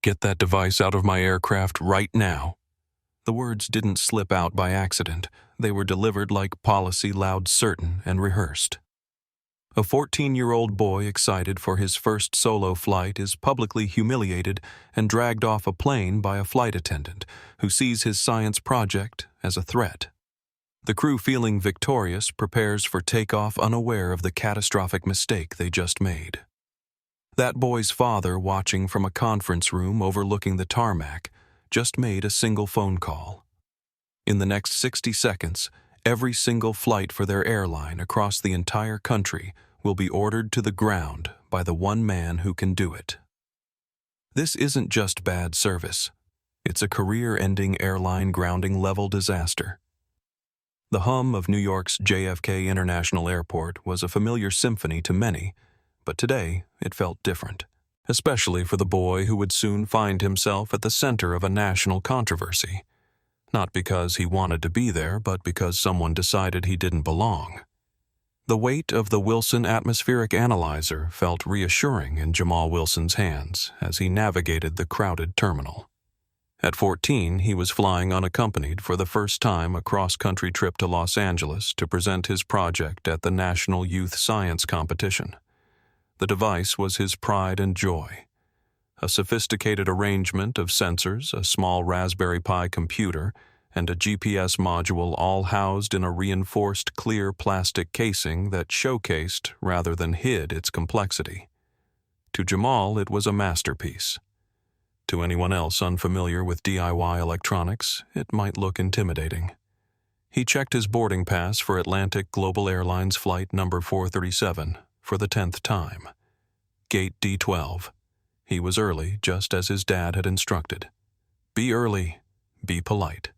"Get that device out of my aircraft right now." The words didn't slip out by accident. They were delivered like policy, loud, certain, and rehearsed. A 14-year-old boy excited for his first solo flight is publicly humiliated and dragged off a plane by a flight attendant who sees his science project as a threat. The crew, feeling victorious, prepares for takeoff unaware of the catastrophic mistake they just made. That boy's father, watching from a conference room overlooking the tarmac, just made a single phone call. In the next 60 seconds, every single flight for their airline across the entire country will be ordered to the ground by the one man who can do it. This isn't just bad service. It's a career-ending airline grounding-level disaster. The hum of New York's JFK International Airport was a familiar symphony to many, but today it felt different, especially for the boy who would soon find himself at the center of a national controversy. Not because he wanted to be there, but because someone decided he didn't belong. The weight of the Wilson atmospheric analyzer felt reassuring in Jamal Wilson's hands as he navigated the crowded terminal. At 14, he was flying unaccompanied for the first time a cross-country trip to Los Angeles to present his project at the National Youth Science Competition. The device was his pride and joy. A sophisticated arrangement of sensors, a small Raspberry Pi computer, and a GPS module all housed in a reinforced clear plastic casing that showcased rather than hid its complexity. To Jamal, it was a masterpiece. To anyone else unfamiliar with DIY electronics, it might look intimidating. He checked his boarding pass for Atlantic Global Airlines flight number 437 for the 10th time. Gate D12. He was early, just as his dad had instructed. Be early, be polite.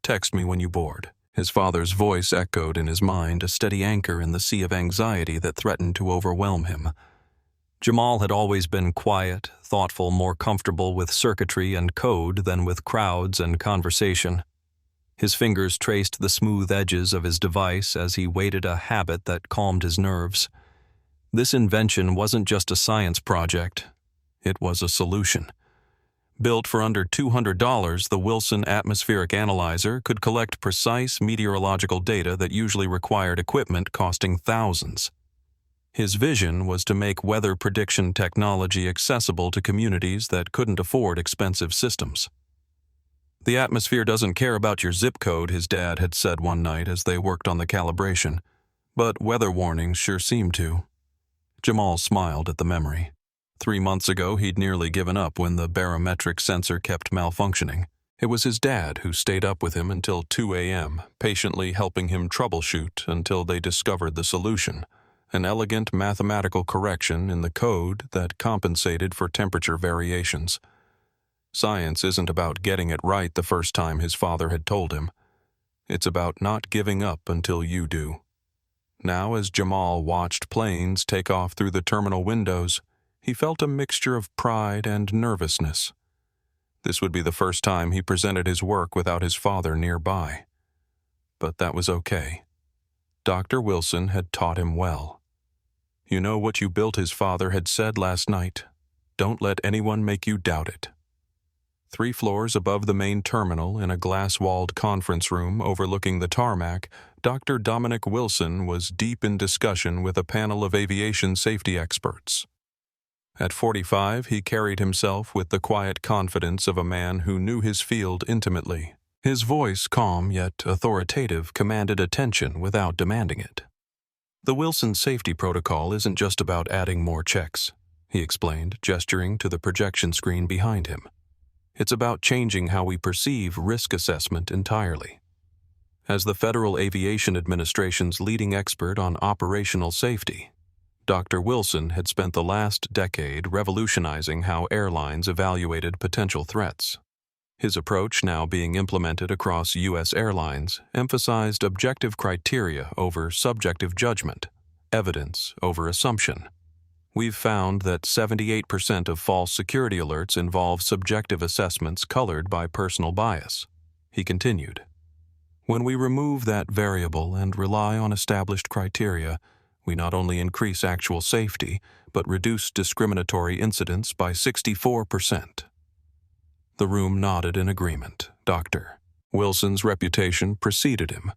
Text me when you board. His father's voice echoed in his mind, a steady anchor in the sea of anxiety that threatened to overwhelm him. Jamal had always been quiet, thoughtful, more comfortable with circuitry and code than with crowds and conversation. His fingers traced the smooth edges of his device as he waited a habit that calmed his nerves. This invention wasn't just a science project. It was a solution. Built for under $200, the Wilson Atmospheric Analyzer could collect precise meteorological data that usually required equipment costing thousands. His vision was to make weather prediction technology accessible to communities that couldn't afford expensive systems. "The atmosphere doesn't care about your zip code," his dad had said one night as they worked on the calibration, but weather warnings sure seemed to. Jamal smiled at the memory. 3 months ago, he'd nearly given up when the barometric sensor kept malfunctioning. It was his dad who stayed up with him until 2 a.m., patiently helping him troubleshoot until they discovered the solution, an elegant mathematical correction in the code that compensated for temperature variations. Science isn't about getting it right the first time, his father had told him. It's about not giving up until you do. Now, as Jamal watched planes take off through the terminal windows, he felt a mixture of pride and nervousness. This would be the first time he presented his work without his father nearby. But that was okay. Dr. Wilson had taught him well. "You know what you built," his father had said last night. "Don't let anyone make you doubt it." 3 floors above the main terminal, in a glass-walled conference room overlooking the tarmac, Dr. Dominic Wilson was deep in discussion with a panel of aviation safety experts. At 45, he carried himself with the quiet confidence of a man who knew his field intimately. His voice, calm yet authoritative, commanded attention without demanding it. "The Wilson safety protocol isn't just about adding more checks," he explained, gesturing to the projection screen behind him. "It's about changing how we perceive risk assessment entirely." As the Federal Aviation Administration's leading expert on operational safety, Dr. Wilson had spent the last decade revolutionizing how airlines evaluated potential threats. His approach, now being implemented across U.S. airlines, emphasized objective criteria over subjective judgment, evidence over assumption. "We've found that 78% of false security alerts involve subjective assessments colored by personal bias," he continued. "When we remove that variable and rely on established criteria, we not only increase actual safety, but reduce discriminatory incidents by 64%. The room nodded in agreement. Dr. Wilson's reputation preceded him.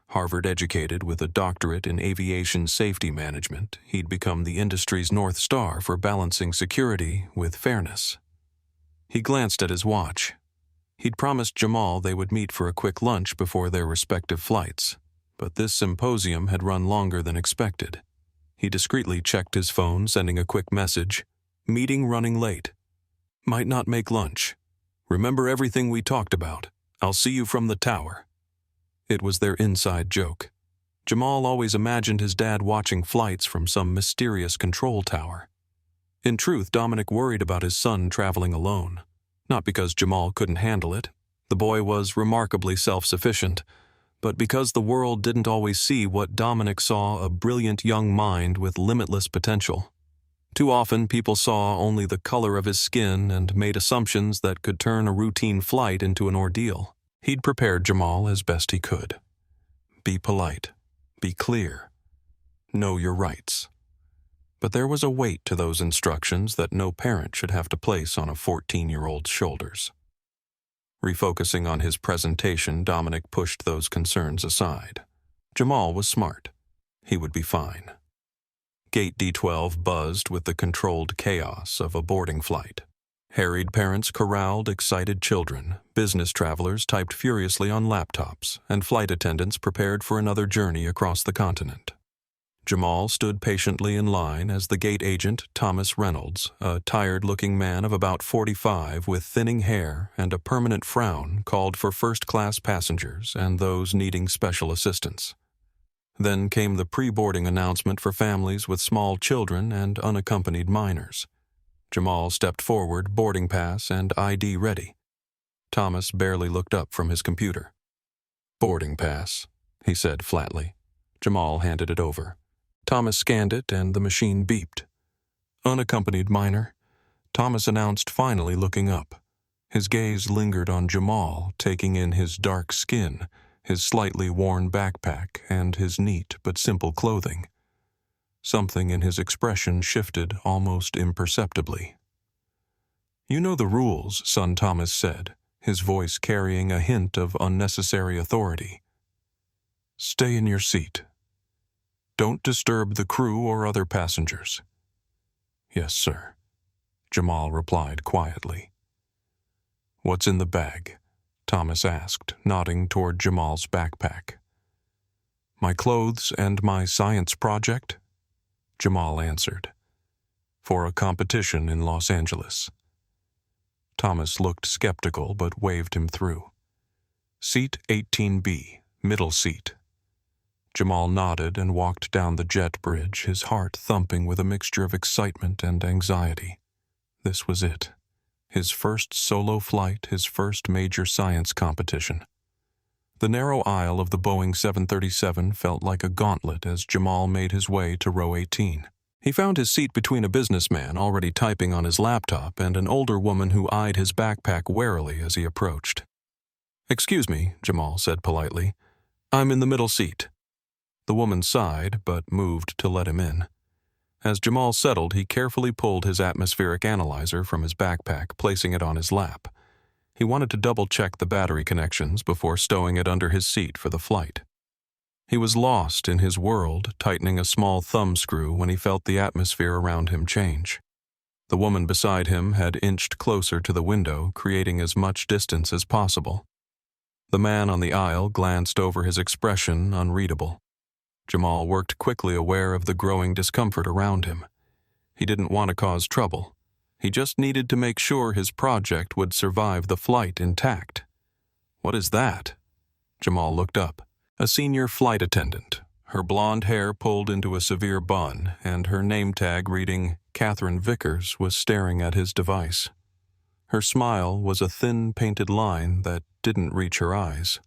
Harvard-educated with a doctorate in aviation safety management, he'd become the industry's North Star for balancing security with fairness. He glanced at his watch. He'd promised Jamal they would meet for a quick lunch before their respective flights, but this symposium had run longer than expected. He discreetly checked his phone, sending a quick message. "Meeting running late. Might not make lunch. Remember everything we talked about. I'll see you from the tower." It was their inside joke. Jamal always imagined his dad watching flights from some mysterious control tower. In truth, Dominic worried about his son traveling alone. Not because Jamal couldn't handle it. The boy was remarkably self-sufficient, but because the world didn't always see what Dominic saw: a brilliant young mind with limitless potential. Too often, people saw only the color of his skin and made assumptions that could turn a routine flight into an ordeal. He'd prepared Jamal as best he could. Be polite. Be clear. Know your rights. But there was a weight to those instructions that no parent should have to place on a 14-year-old's shoulders. Refocusing on his presentation, Dominic pushed those concerns aside. Jamal was smart. He would be fine. Gate D12 buzzed with the controlled chaos of a boarding flight. Harried parents corralled excited children, business travelers typed furiously on laptops, and flight attendants prepared for another journey across the continent. Jamal stood patiently in line as the gate agent, Thomas Reynolds, a tired-looking man of about 45 with thinning hair and a permanent frown, called for first-class passengers and those needing special assistance. Then came the pre-boarding announcement for families with small children and unaccompanied minors. Jamal stepped forward, boarding pass and ID ready. Thomas barely looked up from his computer. "Boarding pass," he said flatly. Jamal handed it over. Thomas scanned it and the machine beeped. "Unaccompanied minor," Thomas announced, finally looking up. His gaze lingered on Jamal, taking in his dark skin, his slightly worn backpack, and his neat but simple clothing. Something in his expression shifted almost imperceptibly. "You know the rules," son Thomas said, his voice carrying a hint of unnecessary authority. "Stay in your seat. Don't disturb the crew or other passengers." "Yes, sir," Jamal replied quietly. "What's in the bag?" Thomas asked, nodding toward Jamal's backpack. "My clothes and my science project," Jamal answered, "for a competition in Los Angeles." Thomas looked skeptical but waved him through. "Seat 18B, middle seat." Jamal nodded and walked down the jet bridge, his heart thumping with a mixture of excitement and anxiety. This was it. His first solo flight, his first major science competition. The narrow aisle of the Boeing 737 felt like a gauntlet as Jamal made his way to row 18. He found his seat between a businessman already typing on his laptop and an older woman who eyed his backpack warily as he approached. "Excuse me," Jamal said politely. "I'm in the middle seat." The woman sighed, but moved to let him in. As Jamal settled, he carefully pulled his atmospheric analyzer from his backpack, placing it on his lap. He wanted to double-check the battery connections before stowing it under his seat for the flight. He was lost in his world, tightening a small thumb screw when he felt the atmosphere around him change. The woman beside him had inched closer to the window, creating as much distance as possible. The man on the aisle glanced over, his expression unreadable. Jamal worked quickly, aware of the growing discomfort around him. He didn't want to cause trouble. He just needed to make sure his project would survive the flight intact. "What is that?" Jamal looked up. A senior flight attendant, her blonde hair pulled into a severe bun, and her name tag reading Katherine Vickers, was staring at his device. Her smile was a thin painted line that didn't reach her eyes.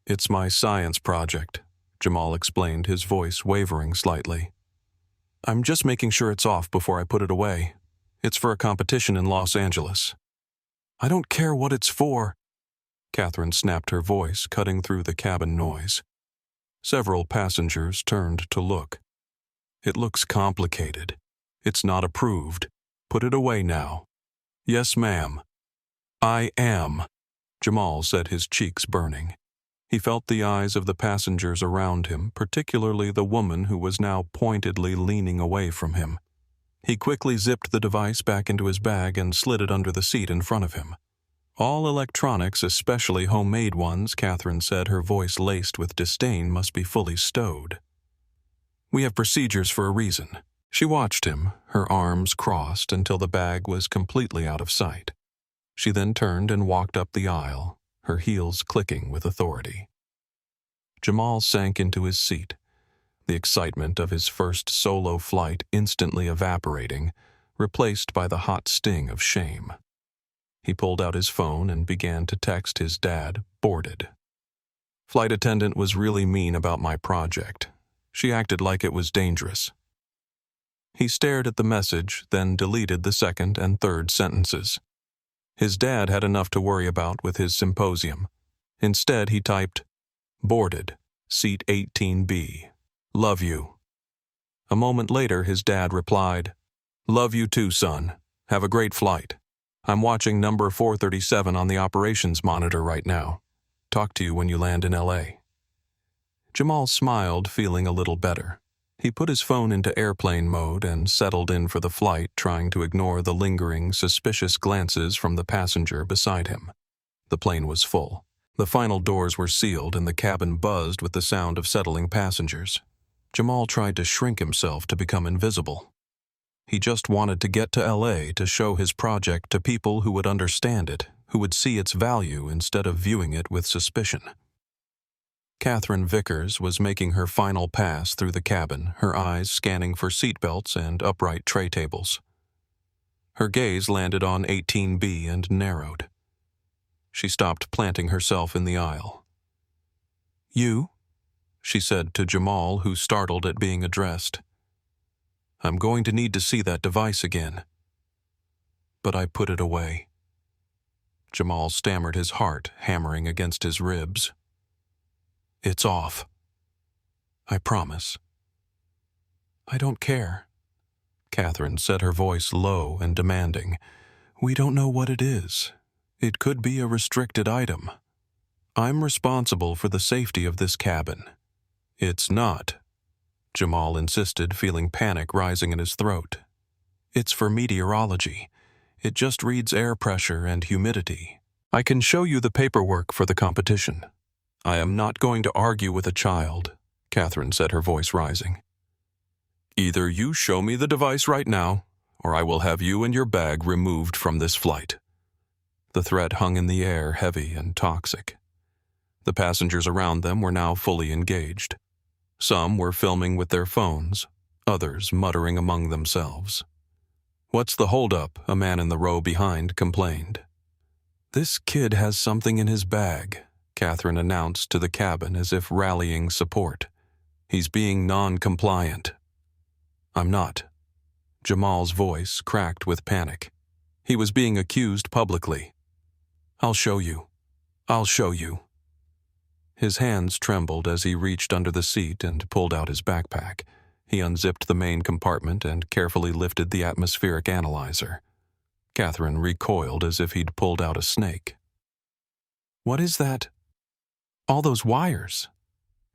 "It's my science project," Jamal explained, his voice wavering slightly. "I'm just making sure it's off before I put it away. It's for a competition in Los Angeles." "I don't care what it's for," Katherine snapped, her voice cutting through the cabin noise. Several passengers turned to look. "It looks complicated. It's not approved. Put it away now." "Yes, ma'am." I am, Jamal said, his cheeks burning. He felt the eyes of the passengers around him, particularly the woman who was now pointedly leaning away from him. He quickly zipped the device back into his bag and slid it under the seat in front of him. All electronics, especially homemade ones, Katherine said, her voice laced with disdain, must be fully stowed. We have procedures for a reason. She watched him, her arms crossed until the bag was completely out of sight. She then turned and walked up the aisle, her heels clicking with authority. Jamal sank into his seat, the excitement of his first solo flight instantly evaporating, replaced by the hot sting of shame. He pulled out his phone and began to text his dad, boarded. Flight attendant was really mean about my project. She acted like it was dangerous. He stared at the message, then deleted the second and third sentences. His dad had enough to worry about with his symposium. Instead, he typed, boarded, seat 18B. Love you. A moment later, his dad replied, love you too, son. Have a great flight. I'm watching number 437 on the operations monitor right now. Talk to you when you land in LA. Jamal smiled, feeling a little better. He put his phone into airplane mode and settled in for the flight, trying to ignore the lingering, suspicious glances from the passenger beside him. The plane was full. The final doors were sealed and the cabin buzzed with the sound of settling passengers. Jamal tried to shrink himself to become invisible. He just wanted to get to LA to show his project to people who would understand it, who would see its value instead of viewing it with suspicion. Katherine Vickers was making her final pass through the cabin, her eyes scanning for seatbelts and upright tray tables. Her gaze landed on 18B and narrowed. She stopped planting herself in the aisle. You? She said to Jamal, who startled at being addressed. I'm going to need to see that device again. But I put it away. Jamal stammered, his heart hammering against his ribs. It's off. I promise. I don't care. Katherine said, her voice low and demanding. We don't know what it is. It could be a restricted item. I'm responsible for the safety of this cabin. It's not, Jamal insisted, feeling panic rising in his throat. It's for meteorology. It just reads air pressure and humidity. I can show you the paperwork for the competition. I am not going to argue with a child, Katherine said, her voice rising. Either you show me the device right now, or I will have you and your bag removed from this flight. The threat hung in the air, heavy and toxic. The passengers around them were now fully engaged. Some were filming with their phones, others muttering among themselves. What's the holdup? A man in the row behind complained. This kid has something in his bag, Katherine announced to the cabin as if rallying support. He's being non-compliant. I'm not. Jamal's voice cracked with panic. He was being accused publicly. I'll show you. I'll show you. His hands trembled as he reached under the seat and pulled out his backpack. He unzipped the main compartment and carefully lifted the atmospheric analyzer. Katherine recoiled as if he'd pulled out a snake. What is that? All those wires.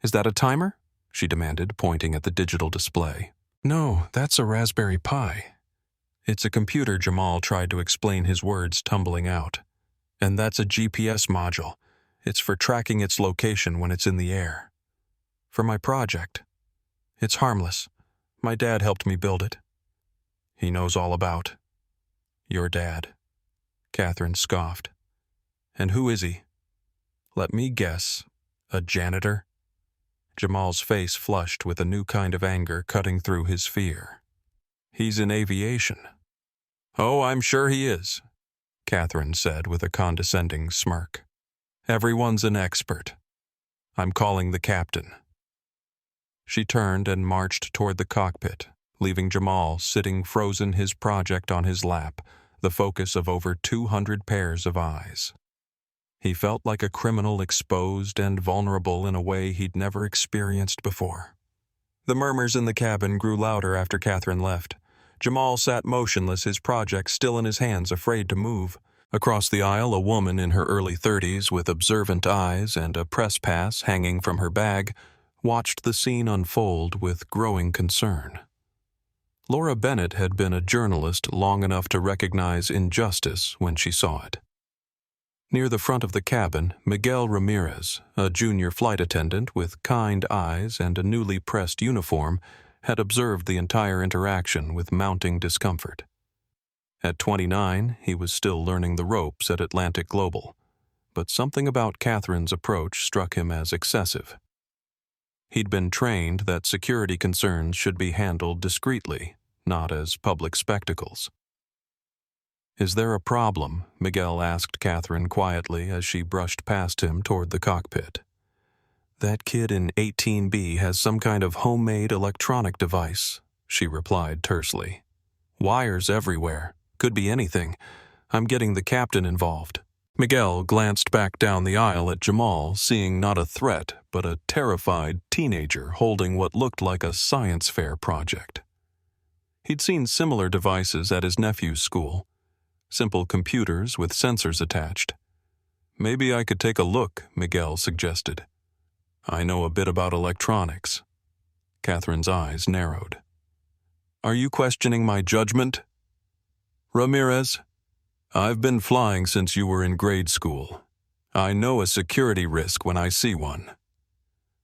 Is that a timer? She demanded, pointing at the digital display. No, that's a Raspberry Pi. It's a computer, Jamal tried to explain, his words tumbling out. And that's a GPS module. It's for tracking its location when it's in the air. For my project. It's harmless. My dad helped me build it. He knows all about your dad. Katherine scoffed. And who is he? Let me guess. A janitor? Jamal's face flushed with a new kind of anger cutting through his fear. He's in aviation. Oh, I'm sure he is, Katherine said with a condescending smirk. Everyone's an expert. I'm calling the captain. She turned and marched toward the cockpit, leaving Jamal sitting frozen, his project on his lap, the focus of over 200 pairs of eyes. He felt like a criminal, exposed and vulnerable in a way he'd never experienced before. The murmurs in the cabin grew louder after Katherine left. Jamal sat motionless, his project still in his hands, afraid to move. Across the aisle, a woman in her early 30s with observant eyes and a press pass hanging from her bag watched the scene unfold with growing concern. Laura Bennett had been a journalist long enough to recognize injustice when she saw it. Near the front of the cabin, Miguel Ramirez, a junior flight attendant with kind eyes and a newly pressed uniform, had observed the entire interaction with mounting discomfort. At 29, he was still learning the ropes at Atlantic Global, but something about Katherine's approach struck him as excessive. He'd been trained that security concerns should be handled discreetly, not as public spectacles. "Is there a problem?" Miguel asked Katherine quietly as she brushed past him toward the cockpit. "That kid in 18B has some kind of homemade electronic device," she replied tersely. "Wires everywhere. Could be anything. I'm getting the captain involved." Miguel glanced back down the aisle at Jamal, seeing not a threat, but a terrified teenager holding what looked like a science fair project. He'd seen similar devices at his nephew's school. Simple computers with sensors attached. "Maybe I could take a look," Miguel suggested. "I know a bit about electronics." Katherine's eyes narrowed. "Are you questioning my judgment?" "Ramirez, I've been flying since you were in grade school. I know a security risk when I see one."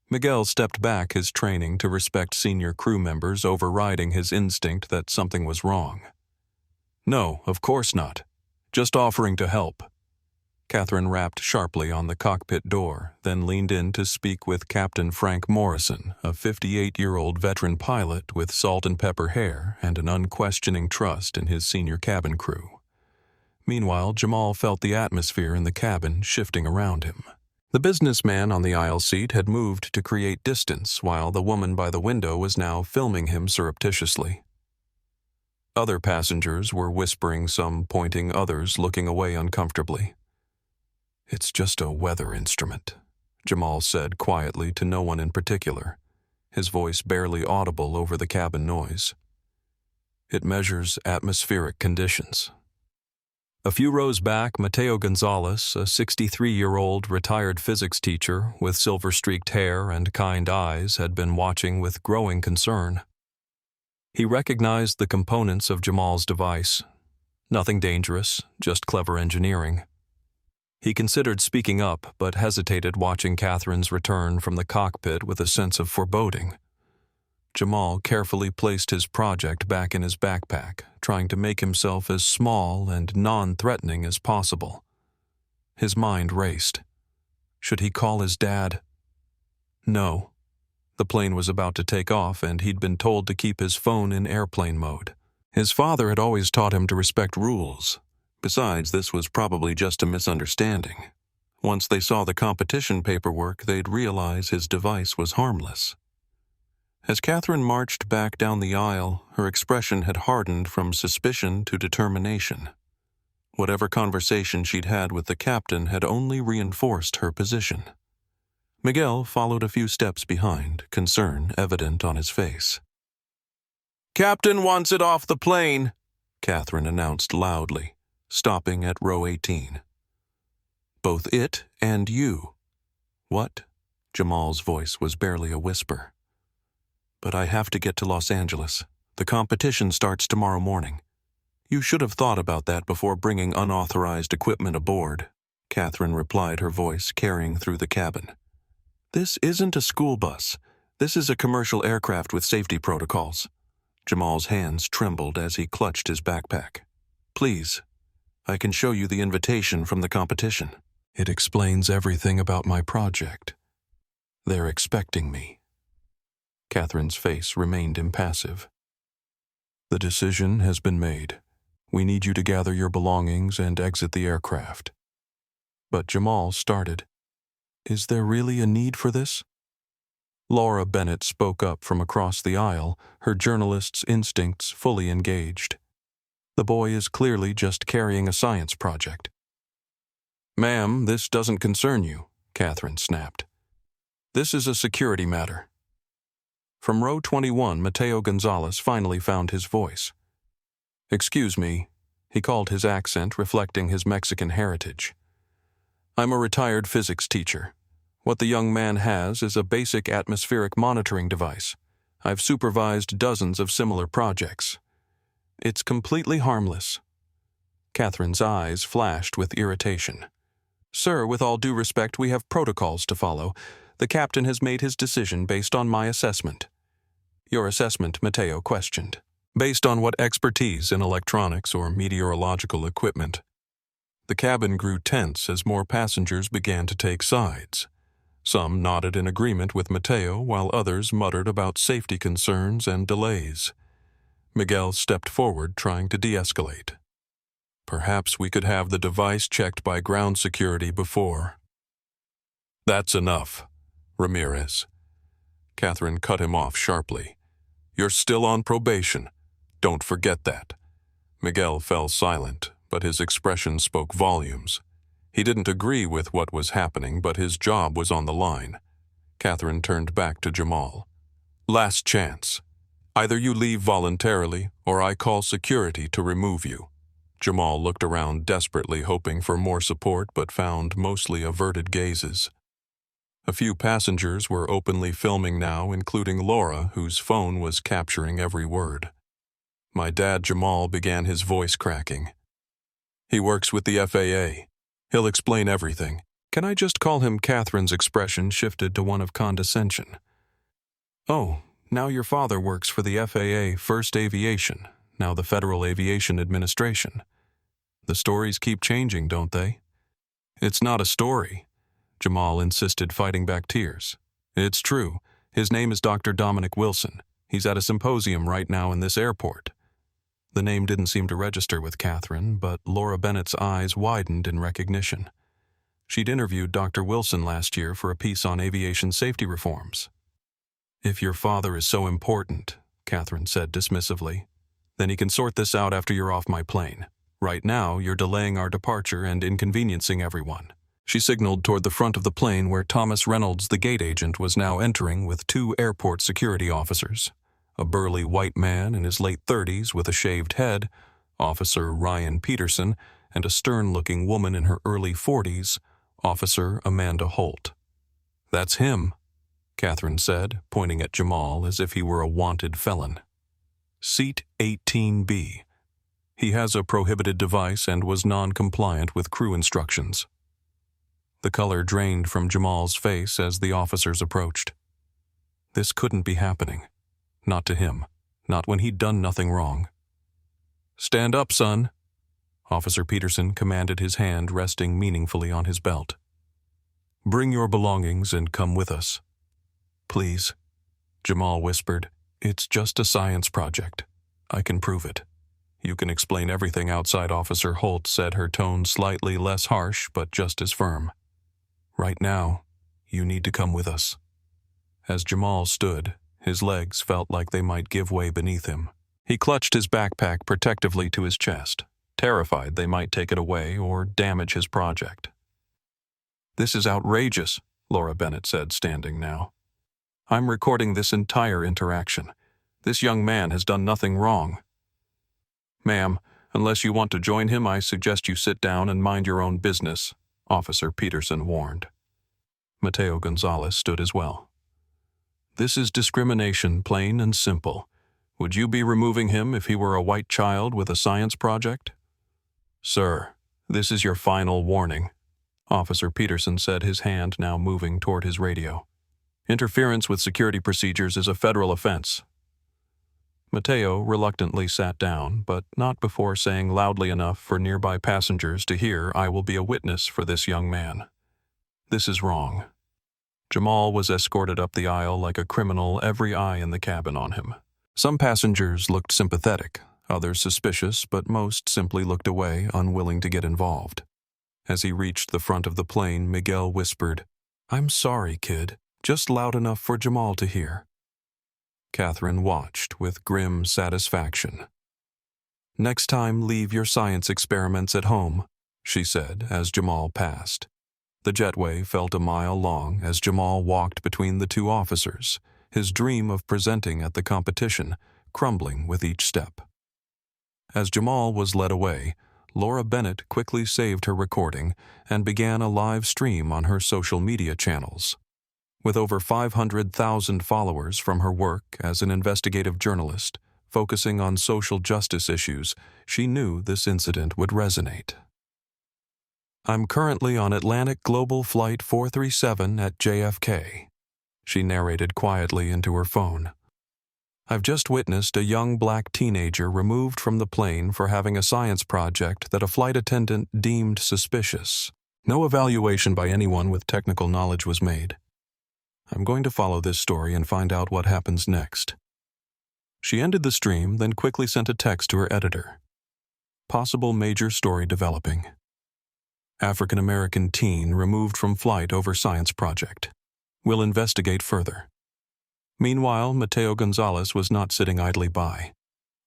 Miguel stepped back his training to respect senior crew members, overriding his instinct that something was wrong. "No, of course not. Just offering to help." Katherine rapped sharply on the cockpit door, then leaned in to speak with Captain Frank Morrison, a 58-year-old veteran pilot with salt and pepper hair and an unquestioning trust in his senior cabin crew. Meanwhile, Jamal felt the atmosphere in the cabin shifting around him. The businessman on the aisle seat had moved to create distance, while the woman by the window was now filming him surreptitiously. Other passengers were whispering, some pointing, others looking away uncomfortably. "It's just a weather instrument," Jamal said quietly to no one in particular, his voice barely audible over the cabin noise. "It measures atmospheric conditions." A few rows back, Mateo Gonzalez, a 63-year-old retired physics teacher with silver-streaked hair and kind eyes, had been watching with growing concern. He recognized the components of Jamal's device. Nothing dangerous, just clever engineering. He considered speaking up, but hesitated, watching Katherine's return from the cockpit with a sense of foreboding. Jamal carefully placed his project back in his backpack, trying to make himself as small and non-threatening as possible. His mind raced. Should he call his dad? No. The plane was about to take off, and he'd been told to keep his phone in airplane mode. His father had always taught him to respect rules. Besides, this was probably just a misunderstanding. Once they saw the competition paperwork, they'd realize his device was harmless. As Katherine marched back down the aisle, her expression had hardened from suspicion to determination. Whatever conversation she'd had with the captain had only reinforced her position. Miguel followed a few steps behind, concern evident on his face. "Captain wants it off the plane," Katherine announced loudly, stopping at row 18. "Both it and you." "What?" Jamal's voice was barely a whisper. "But I have to get to Los Angeles. The competition starts tomorrow morning." "You should have thought about that before bringing unauthorized equipment aboard," Katherine replied, her voice carrying through the cabin. "This isn't a school bus. This is a commercial aircraft with safety protocols." Jamal's hands trembled as he clutched his backpack. "Please, I can show you the invitation from the competition. It explains everything about my project. They're expecting me." Katherine's face remained impassive. "The decision has been made. We need you to gather your belongings and exit the aircraft." But Jamal started. "Is there really a need for this?" Laura Bennett spoke up from across the aisle, her journalist's instincts fully engaged. "The boy is clearly just carrying a science project." "Ma'am, this doesn't concern you," Katherine snapped. "This is a security matter." From row 21, Mateo Gonzalez finally found his voice. "Excuse me, He called his accent reflecting his Mexican heritage. "I'm a retired physics teacher. What the young man has is a basic atmospheric monitoring device. I've supervised dozens of similar projects. It's completely harmless." Catherine's eyes flashed with irritation. "Sir, with all due respect, we have protocols to follow. The captain has made his decision based on my assessment." "Your assessment?" Mateo questioned. "Based on what expertise in electronics or meteorological equipment?" The cabin grew tense as more passengers began to take sides. Some nodded in agreement with Mateo, while others muttered about safety concerns and delays. Miguel stepped forward, trying to de-escalate. "Perhaps we could have the device checked by ground security before." "That's enough, Ramirez." Katherine cut him off sharply. "You're still on probation. Don't forget that." Miguel fell silent, but his expression spoke volumes. He didn't agree with what was happening, but his job was on the line. Katherine turned back to Jamal. "Last chance. Either you leave voluntarily, or I call security to remove you." Jamal looked around desperately, hoping for more support, but found mostly averted gazes. A few passengers were openly filming now, including Laura, whose phone was capturing every word. My dad, Jamal, began his voice cracking. "He works with the FAA. He'll explain everything." "Can I just call him?" Catherine's expression shifted to one of condescension. "Oh, now your father works for the FAA, first Aviation, now the Federal Aviation Administration. The stories keep changing, don't they?" "It's not a story," Jamal insisted, fighting back tears. "It's true. His name is Dr. Dominic Wilson. He's at a symposium right now in this airport." The name didn't seem to register with Katherine, but Laura Bennett's eyes widened in recognition. She'd interviewed Dr. Wilson last year for a piece on aviation safety reforms. "If your father is so important," Katherine said dismissively, "then he can sort this out after you're off my plane. Right now, you're delaying our departure and inconveniencing everyone." She signaled toward the front of the plane where Thomas Reynolds, the gate agent, was now entering with 2 airport security officers. A burly white man in his late 30s with a shaved head, Officer Ryan Peterson, and a stern-looking woman in her early 40s, Officer Amanda Holt. "That's him," Katherine said, pointing at Jamal as if he were a wanted felon. "Seat 18B. He has a prohibited device and was non-compliant with crew instructions." The color drained from Jamal's face as the officers approached. This couldn't be happening. Not to him. Not when he'd done nothing wrong. "Stand up, son," Officer Peterson commanded, his hand resting meaningfully on his belt. "Bring your belongings and come with us." "Please," Jamal whispered. "It's just a science project. I can prove it." "You can explain everything outside," Officer Holt said, her tone slightly less harsh but just as firm. "Right now, you need to come with us." As Jamal stood, his legs felt like they might give way beneath him. He clutched his backpack protectively to his chest, terrified they might take it away or damage his project. "This is outrageous," Laura Bennett said, standing now. "I'm recording this entire interaction. This young man has done nothing wrong." "Ma'am, unless you want to join him, I suggest you sit down and mind your own business," Officer Peterson warned. Mateo Gonzalez stood as well. "This is discrimination, plain and simple. Would you be removing him if he were a white child with a science project?" "Sir, this is your final warning," Officer Peterson said, his hand now moving toward his radio. "Interference with security procedures is a federal offense." Mateo reluctantly sat down, but not before saying loudly enough for nearby passengers to hear, "I will be a witness for this young man. This is wrong." Jamal was escorted up the aisle like a criminal, every eye in the cabin on him. Some passengers looked sympathetic, others suspicious, but most simply looked away, unwilling to get involved. As he reached the front of the plane, Miguel whispered, "I'm sorry, kid," just loud enough for Jamal to hear. Katherine watched with grim satisfaction. "Next time, leave your science experiments at home," she said as Jamal passed. The jetway felt a mile long as Jamal walked between the 2 officers, his dream of presenting at the competition crumbling with each step. As Jamal was led away, Laura Bennett quickly saved her recording and began a live stream on her social media channels. With over 500,000 followers from her work as an investigative journalist, focusing on social justice issues, she knew this incident would resonate. "I'm currently on Atlantic Global Flight 437 at JFK," she narrated quietly into her phone. "I've just witnessed a young black teenager removed from the plane for having a science project that a flight attendant deemed suspicious. No evaluation by anyone with technical knowledge was made. I'm going to follow this story and find out what happens next." She ended the stream, then quickly sent a text to her editor. Possible major story developing. African-American teen removed from flight over science project. Will investigate further. Meanwhile, Mateo Gonzalez was not sitting idly by.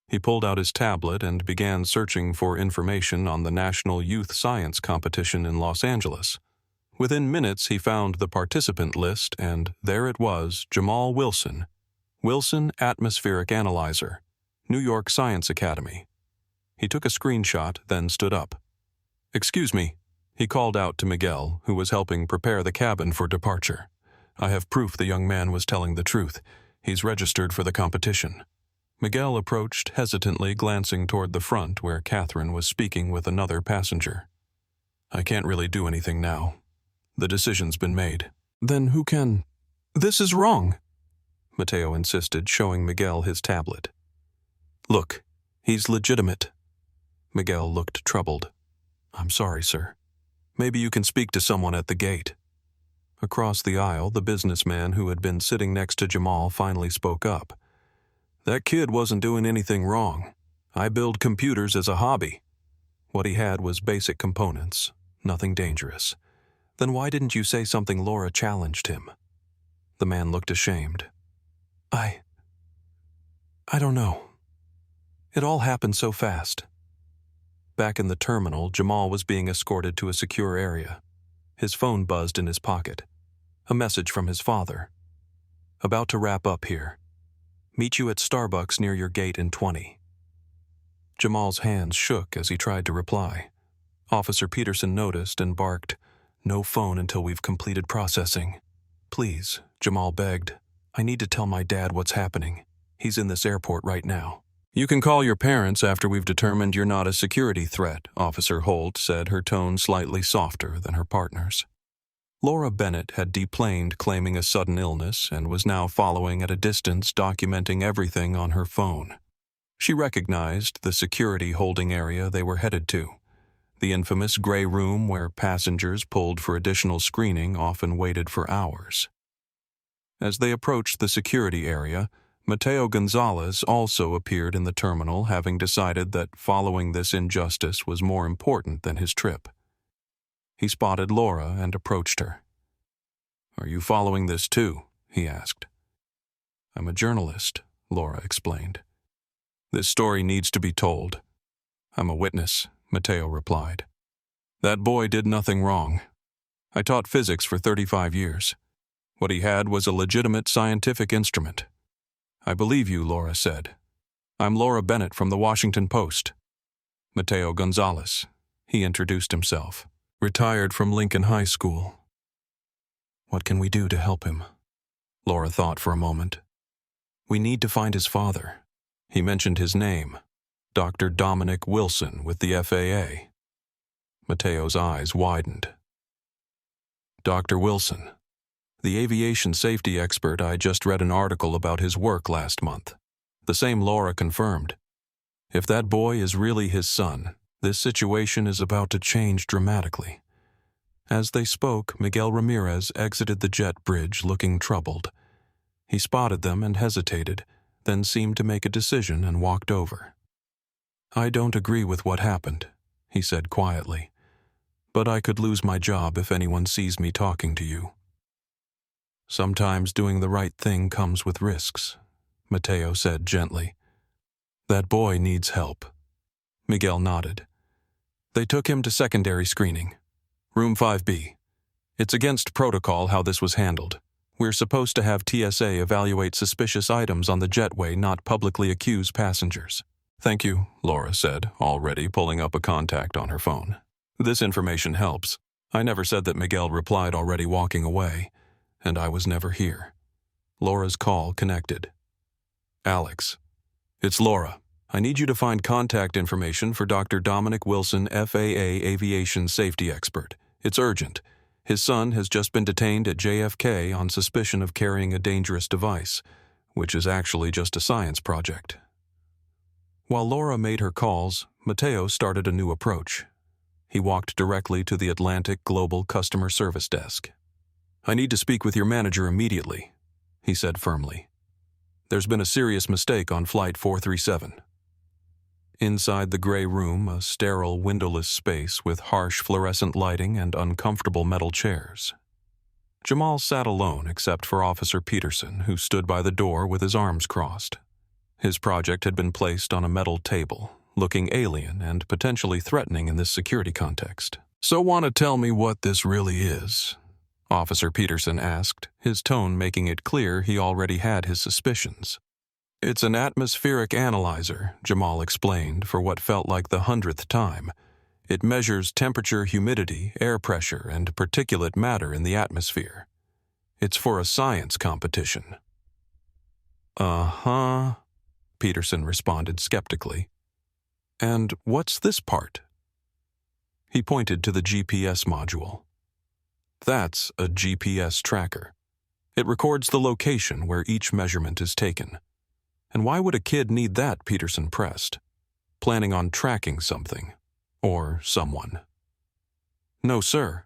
He pulled out his tablet and began searching for information on the National Youth Science Competition in Los Angeles. Within minutes, he found the participant list, and there it was, Jamal Wilson. Wilson Atmospheric Analyzer, New York Science Academy. He took a screenshot, then stood up. "Excuse me," he called out to Miguel, who was helping prepare the cabin for departure. "I have proof the young man was telling the truth. He's registered for the competition." Miguel approached hesitantly, glancing toward the front where Katherine was speaking with another passenger. "I can't really do anything now. The decision's been made." "Then who can?" "This is wrong," Mateo insisted, showing Miguel his tablet. "Look, he's legitimate." Miguel looked troubled. "I'm sorry, sir. Maybe you can speak to someone at the gate." Across the aisle, the businessman who had been sitting next to Jamal finally spoke up. "That kid wasn't doing anything wrong. I build computers as a hobby." What he had was basic components, nothing dangerous. "Then why didn't you say something?" Laura challenged him. The man looked ashamed. I don't know. It all happened so fast." Back in the terminal, Jamal was being escorted to a secure area. His phone buzzed in his pocket. A message from his father. "About to wrap up here. Meet you at Starbucks near your gate in 20. Jamal's hands shook as he tried to reply. Officer Peterson noticed and barked, "No phone until we've completed processing." "Please," Jamal begged. "I need to tell my dad what's happening. He's in this airport right now." "You can call your parents after we've determined you're not a security threat," Officer Holt said, her tone slightly softer than her partner's. Laura Bennett had deplaned, claiming a sudden illness, and was now following at a distance, documenting everything on her phone. She recognized the security holding area they were headed to, the infamous gray room where passengers pulled for additional screening often waited for hours. As they approached the security area, Mateo Gonzalez also appeared in the terminal, having decided that following this injustice was more important than his trip. He spotted Laura and approached her. "Are you following this too?" he asked. "I'm a journalist," Laura explained. "This story needs to be told." "I'm a witness," Mateo replied. "That boy did nothing wrong. I taught physics for 35 years. What he had was a legitimate scientific instrument." "I believe you," Laura said. "I'm Laura Bennett from the Washington Post." "Mateo Gonzalez," he introduced himself. "Retired from Lincoln High School." "What can we do to help him?" Laura thought for a moment. "We need to find his father." He mentioned his name, Dr. Dominic Wilson with the FAA. Mateo's eyes widened. "Dr. Wilson, the aviation safety expert. I just read an article about his work last month." The same Laura confirmed. "If that boy is really his son, this situation is about to change dramatically." As they spoke, Miguel Ramirez exited the jet bridge looking troubled. He spotted them and hesitated, then seemed to make a decision and walked over. "I don't agree with what happened," he said quietly, "but I could lose my job if anyone sees me talking to you." "Sometimes doing the right thing comes with risks," Mateo said gently. "That boy needs help." Miguel nodded. They took him to secondary screening. Room 5B. It's against protocol how this was handled. We're supposed to have TSA evaluate suspicious items on the jetway, not publicly accuse passengers. Thank you, Laura said, already pulling up a contact on her phone. This information helps. I never said that, Miguel replied, already walking away, and I was never here. Laura's call connected. Alex. It's Laura. I need you to find contact information for Dr. Dominic Wilson, FAA aviation safety expert. It's urgent. His son has just been detained at JFK on suspicion of carrying a dangerous device, which is actually just a science project. While Laura made her calls, Mateo started a new approach. He walked directly to the Atlantic Global Customer Service desk. I need to speak with your manager immediately, he said firmly. There's been a serious mistake on Flight 437. Inside the gray room, a sterile, windowless space with harsh fluorescent lighting and uncomfortable metal chairs. Jamal sat alone except for Officer Peterson, who stood by the door with his arms crossed. His project had been placed on a metal table, looking alien and potentially threatening in this security context. So want to tell me what this really is? Officer Peterson asked, his tone making it clear he already had his suspicions. It's an atmospheric analyzer, Jamal explained for what felt like the 100th time. It measures temperature, humidity, air pressure, and particulate matter in the atmosphere. It's for a science competition. Uh-huh, Peterson responded skeptically. And what's this part? He pointed to the GPS module. That's a GPS tracker. It records the location where each measurement is taken. And why would a kid need that, Peterson pressed, planning on tracking something, or someone? No, sir.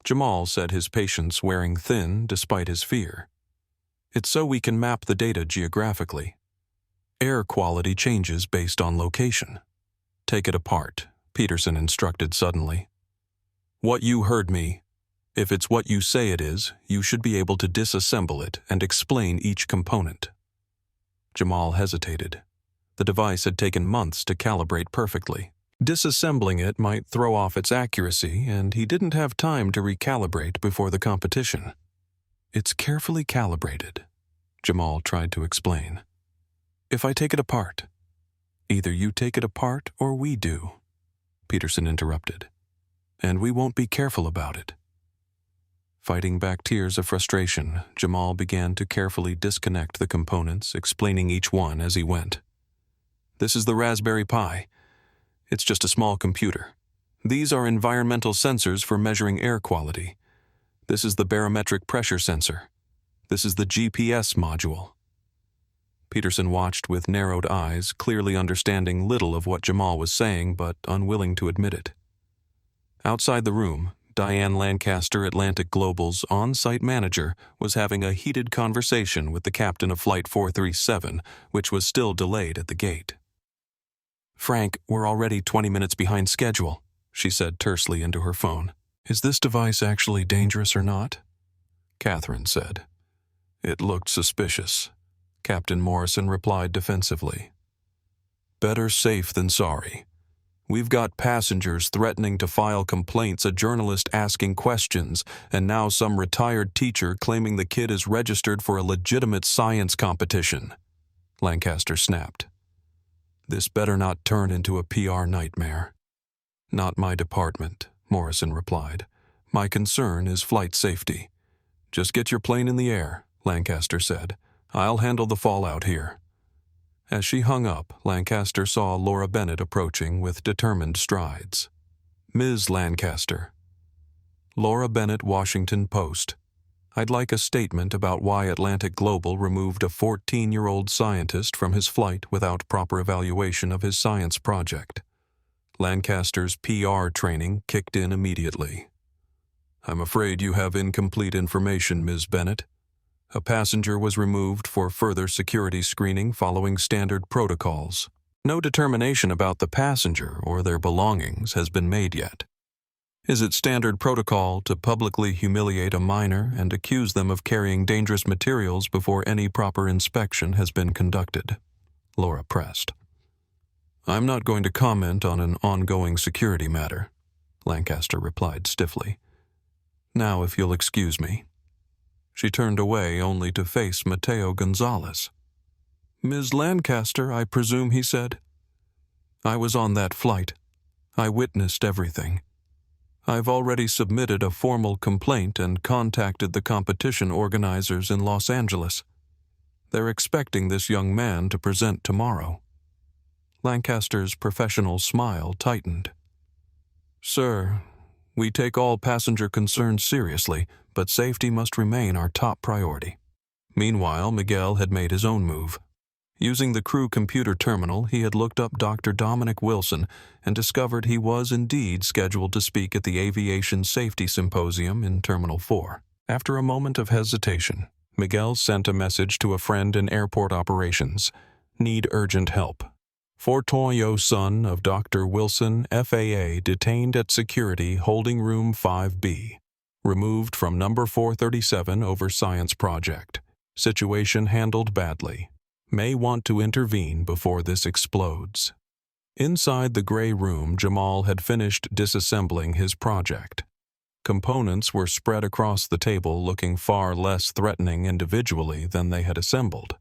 Jamal said, his patience wearing thin despite his fear. It's so we can map the data geographically. Air quality changes based on location. Take it apart, Peterson instructed suddenly. What you heard me. If it's what you say it is, you should be able to disassemble it and explain each component. Jamal hesitated. The device had taken months to calibrate perfectly. Disassembling it might throw off its accuracy, and he didn't have time to recalibrate before the competition. It's carefully calibrated, Jamal tried to explain. If I take it apart, either you take it apart or we do, Peterson interrupted. And we won't be careful about it. Fighting back tears of frustration, Jamal began to carefully disconnect the components, explaining each one as he went. This is the Raspberry Pi. It's just a small computer. These are environmental sensors for measuring air quality. This is the barometric pressure sensor. This is the GPS module. Peterson watched with narrowed eyes, clearly understanding little of what Jamal was saying, but unwilling to admit it. Outside the room, Diane Lancaster, Atlantic Global's on-site manager, was having a heated conversation with the captain of Flight 437, which was still delayed at the gate. Frank, we're already 20 minutes behind schedule, she said tersely into her phone. Is this device actually dangerous or not? Katherine said. It looked suspicious. Captain Morrison replied defensively. Better safe than sorry. We've got passengers threatening to file complaints, a journalist asking questions, and now some retired teacher claiming the kid is registered for a legitimate science competition, Lancaster snapped. This better not turn into a PR nightmare. Not my department, Morrison replied. My concern is flight safety. Just get your plane in the air, Lancaster said. I'll handle the fallout here. As she hung up, Lancaster saw Laura Bennett approaching with determined strides. Ms. Lancaster. Laura Bennett, Washington Post. I'd like a statement about why Atlantic Global removed a 14-year-old scientist from his flight without proper evaluation of his science project. Lancaster's PR training kicked in immediately. I'm afraid you have incomplete information, Ms. Bennett. A passenger was removed for further security screening following standard protocols. No determination about the passenger or their belongings has been made yet. Is it standard protocol to publicly humiliate a minor and accuse them of carrying dangerous materials before any proper inspection has been conducted? Laura pressed. I'm not going to comment on an ongoing security matter, Lancaster replied stiffly. Now, if you'll excuse me. She turned away only to face Mateo Gonzalez. "Ms. Lancaster, I presume," he said. "I was on that flight. I witnessed everything. I've already submitted a formal complaint and contacted the competition organizers in Los Angeles. They're expecting this young man to present tomorrow." Lancaster's professional smile tightened. "Sir, we take all passenger concerns seriously, but safety must remain our top priority." Meanwhile, Miguel had made his own move. Using the crew computer terminal, he had looked up Dr. Dominic Wilson and discovered he was indeed scheduled to speak at the Aviation Safety Symposium in Terminal 4. After a moment of hesitation, Miguel sent a message to a friend in airport operations. "Need urgent help. Fortoyo, son of Dr. Wilson, FAA, detained at security holding room 5B. Removed from number 437 over science project. Situation handled badly. May want to intervene before this explodes." Inside the gray room, Jamal had finished disassembling his project. Components were spread across the table, looking far less threatening individually than they had assembled.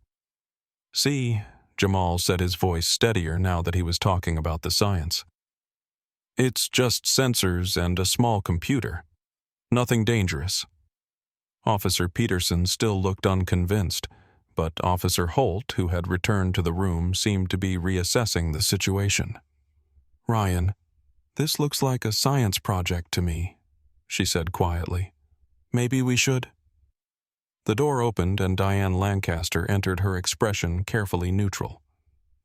"See," Jamal said, his voice steadier now that he was talking about the science. "It's just sensors and a small computer. Nothing dangerous." Officer Peterson still looked unconvinced, but Officer Holt, who had returned to the room, seemed to be reassessing the situation. "Ryan, this looks like a science project to me," she said quietly. "Maybe we should—" The door opened and Diane Lancaster entered, her expression carefully neutral.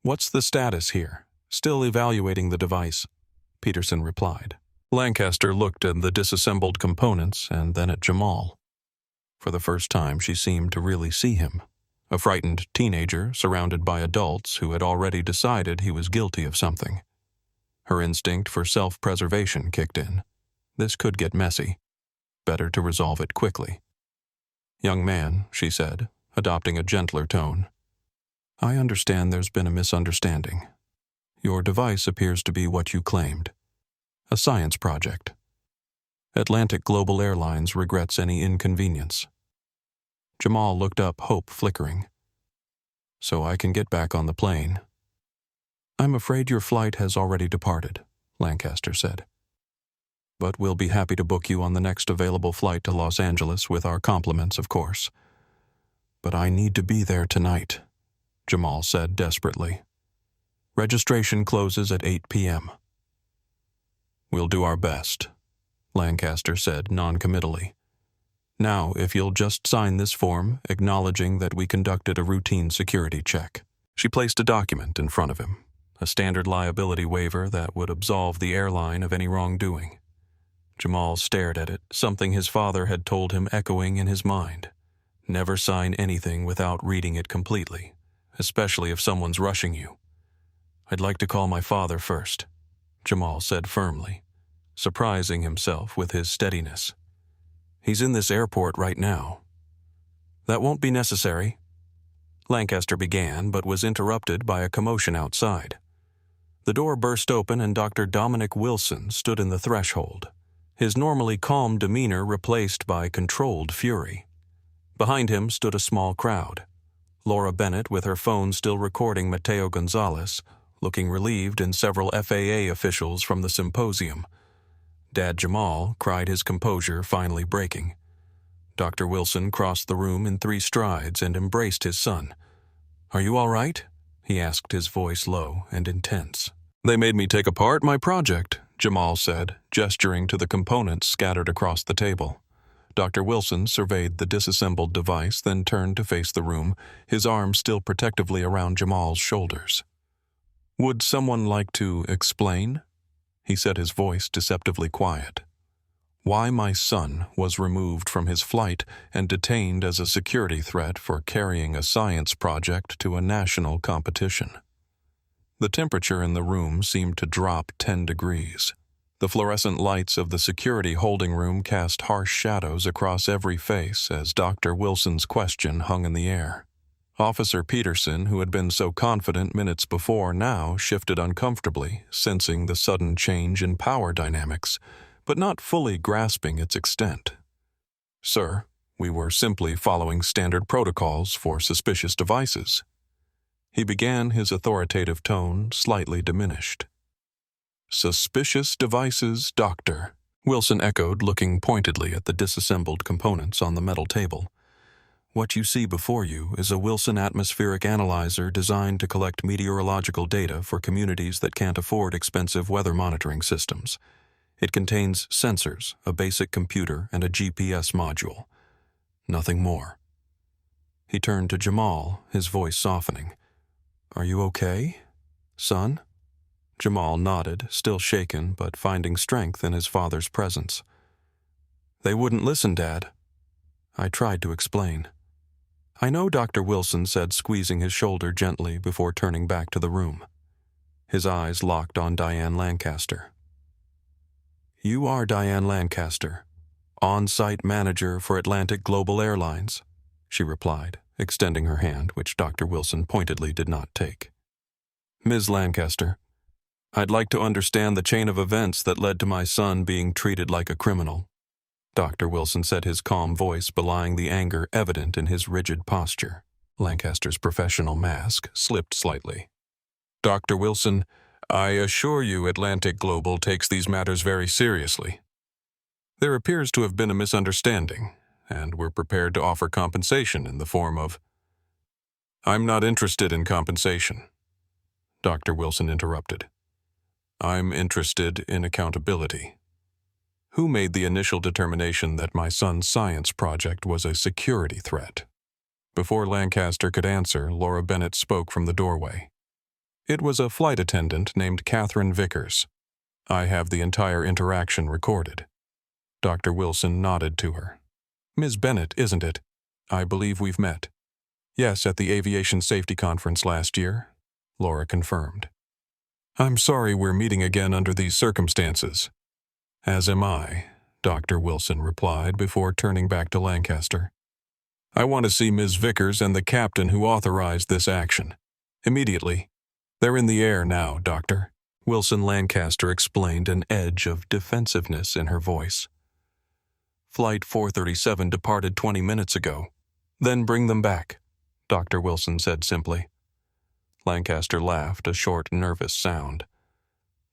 "What's the status here? Still evaluating the device," Peterson replied. Lancaster looked at the disassembled components and then at Jamal. For the first time, she seemed to really see him. A frightened teenager surrounded by adults who had already decided he was guilty of something. Her instinct for self-preservation kicked in. This could get messy. Better to resolve it quickly. "Young man," she said, adopting a gentler tone, "I understand there's been a misunderstanding. Your device appears to be what you claimed. A science project. Atlantic Global Airlines regrets any inconvenience." Jamal looked up, hope flickering. "So I can get back on the plane." "I'm afraid your flight has already departed," Lancaster said. "But we'll be happy to book you on the next available flight to Los Angeles, with our compliments, of course." "But I need to be there tonight," Jamal said desperately. "Registration closes at 8 p.m. "We'll do our best," Lancaster said noncommittally. "Now, if you'll just sign this form acknowledging that we conducted a routine security check." She placed a document in front of him, a standard liability waiver that would absolve the airline of any wrongdoing. Jamal stared at it, something his father had told him echoing in his mind. Never sign anything without reading it completely, especially if someone's rushing you. "I'd like to call my father first," Jamal said firmly, surprising himself with his steadiness. "He's in this airport right now." "That won't be necessary," Lancaster began, but was interrupted by a commotion outside. The door burst open and Dr. Dominic Wilson stood in the threshold, his normally calm demeanor replaced by controlled fury. Behind him stood a small crowd. Laura Bennett, with her phone still recording Mateo Gonzalez, looking relieved, and several FAA officials from the symposium. Dad Jamal cried, his composure finally breaking. Dr. Wilson crossed the room in 3 strides and embraced his son. "Are you all right?" he asked, his voice low and intense. "They made me take apart my project," Jamal said, gesturing to the components scattered across the table. Dr. Wilson surveyed the disassembled device, then turned to face the room, his arm still protectively around Jamal's shoulders. "Would someone like to explain?" he said, his voice deceptively quiet. "Why my son was removed from his flight and detained as a security threat for carrying a science project to a national competition." The temperature in the room seemed to drop 10 degrees. The fluorescent lights of the security holding room cast harsh shadows across every face as Dr. Wilson's question hung in the air. Officer Peterson, who had been so confident minutes before, now shifted uncomfortably, sensing the sudden change in power dynamics, but not fully grasping its extent. "Sir, we were simply following standard protocols for suspicious devices." He began, his authoritative tone slightly diminished. "Suspicious devices, Doctor," Wilson echoed, looking pointedly at the disassembled components on the metal table. "What you see before you is a Wilson atmospheric analyzer designed to collect meteorological data for communities that can't afford expensive weather monitoring systems. It contains sensors, a basic computer, and a GPS module. Nothing more." He turned to Jamal, his voice softening. "Are you okay, son?" Jamal nodded, still shaken, but finding strength in his father's presence. "They wouldn't listen, Dad." I tried to explain. "I know," Dr. Wilson said, squeezing his shoulder gently before turning back to the room. His eyes locked on Diane Lancaster. "You are Diane Lancaster, on-site manager for Atlantic Global Airlines," she replied, extending her hand, which Dr. Wilson pointedly did not take. "Ms. Lancaster, I'd like to understand the chain of events that led to my son being treated like a criminal," Dr. Wilson said, his calm voice belying the anger evident in his rigid posture. Lancaster's professional mask slipped slightly. "Dr. Wilson, I assure you Atlantic Global takes these matters very seriously. There appears to have been a misunderstanding, and we're prepared to offer compensation in the form of—" "I'm not interested in compensation," Dr. Wilson interrupted. "I'm interested in accountability. Who made the initial determination that my son's science project was a security threat?" Before Lancaster could answer, Laura Bennett spoke from the doorway. "It was a flight attendant named Katherine Vickers. I have the entire interaction recorded." Dr. Wilson nodded to her. "Ms. Bennett, isn't it? I believe we've met." "Yes, at the Aviation Safety Conference last year," Laura confirmed. "I'm sorry we're meeting again under these circumstances." "As am I," Dr. Wilson replied before turning back to Lancaster. "I want to see Ms. Vickers and the captain who authorized this action. Immediately. They're in the air now, Doctor." Wilson Lancaster explained, an edge of defensiveness in her voice. "Flight 437 departed 20 minutes ago. Then bring them back," Dr. Wilson said simply. Lancaster laughed, a short, nervous sound.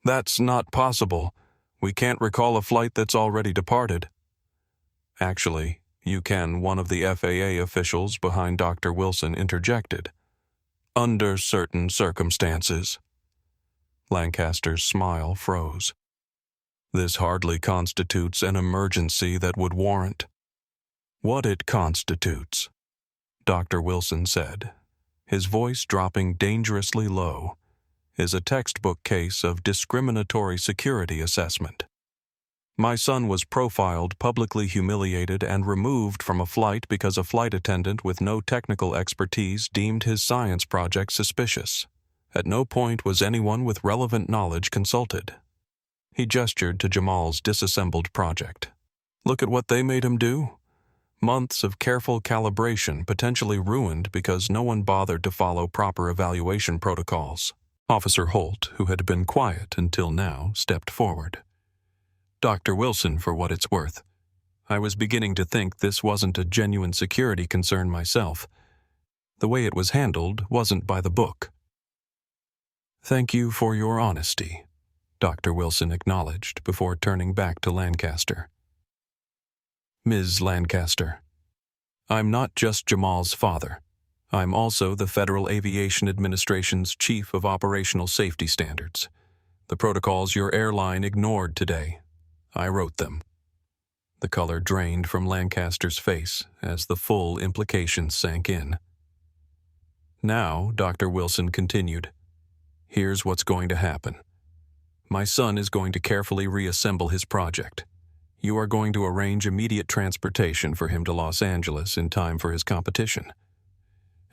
"That's not possible. We can't recall a flight that's already departed." "Actually, you can," one of the FAA officials behind Dr. Wilson interjected. "Under certain circumstances." Lancaster's smile froze. "This hardly constitutes an emergency that would warrant—" "What it constitutes," Dr. Wilson said, his voice dropping dangerously low, "is a textbook case of discriminatory security assessment. My son was profiled, publicly humiliated, and removed from a flight because a flight attendant with no technical expertise deemed his science project suspicious. At no point was anyone with relevant knowledge consulted." He gestured to Jamal's disassembled project. "Look at what they made him do. Months of careful calibration potentially ruined because no one bothered to follow proper evaluation protocols." Officer Holt, who had been quiet until now, stepped forward. "Dr. Wilson, for what it's worth, I was beginning to think this wasn't a genuine security concern myself. The way it was handled wasn't by the book." "Thank you for your honesty," Dr. Wilson acknowledged before turning back to Lancaster. "Ms. Lancaster, I'm not just Jamal's father. I'm also the Federal Aviation Administration's Chief of Operational Safety Standards. The protocols your airline ignored today, I wrote them." The color drained from Lancaster's face as the full implications sank in. "Now," Dr. Wilson continued, "here's what's going to happen. My son is going to carefully reassemble his project. You are going to arrange immediate transportation for him to Los Angeles in time for his competition.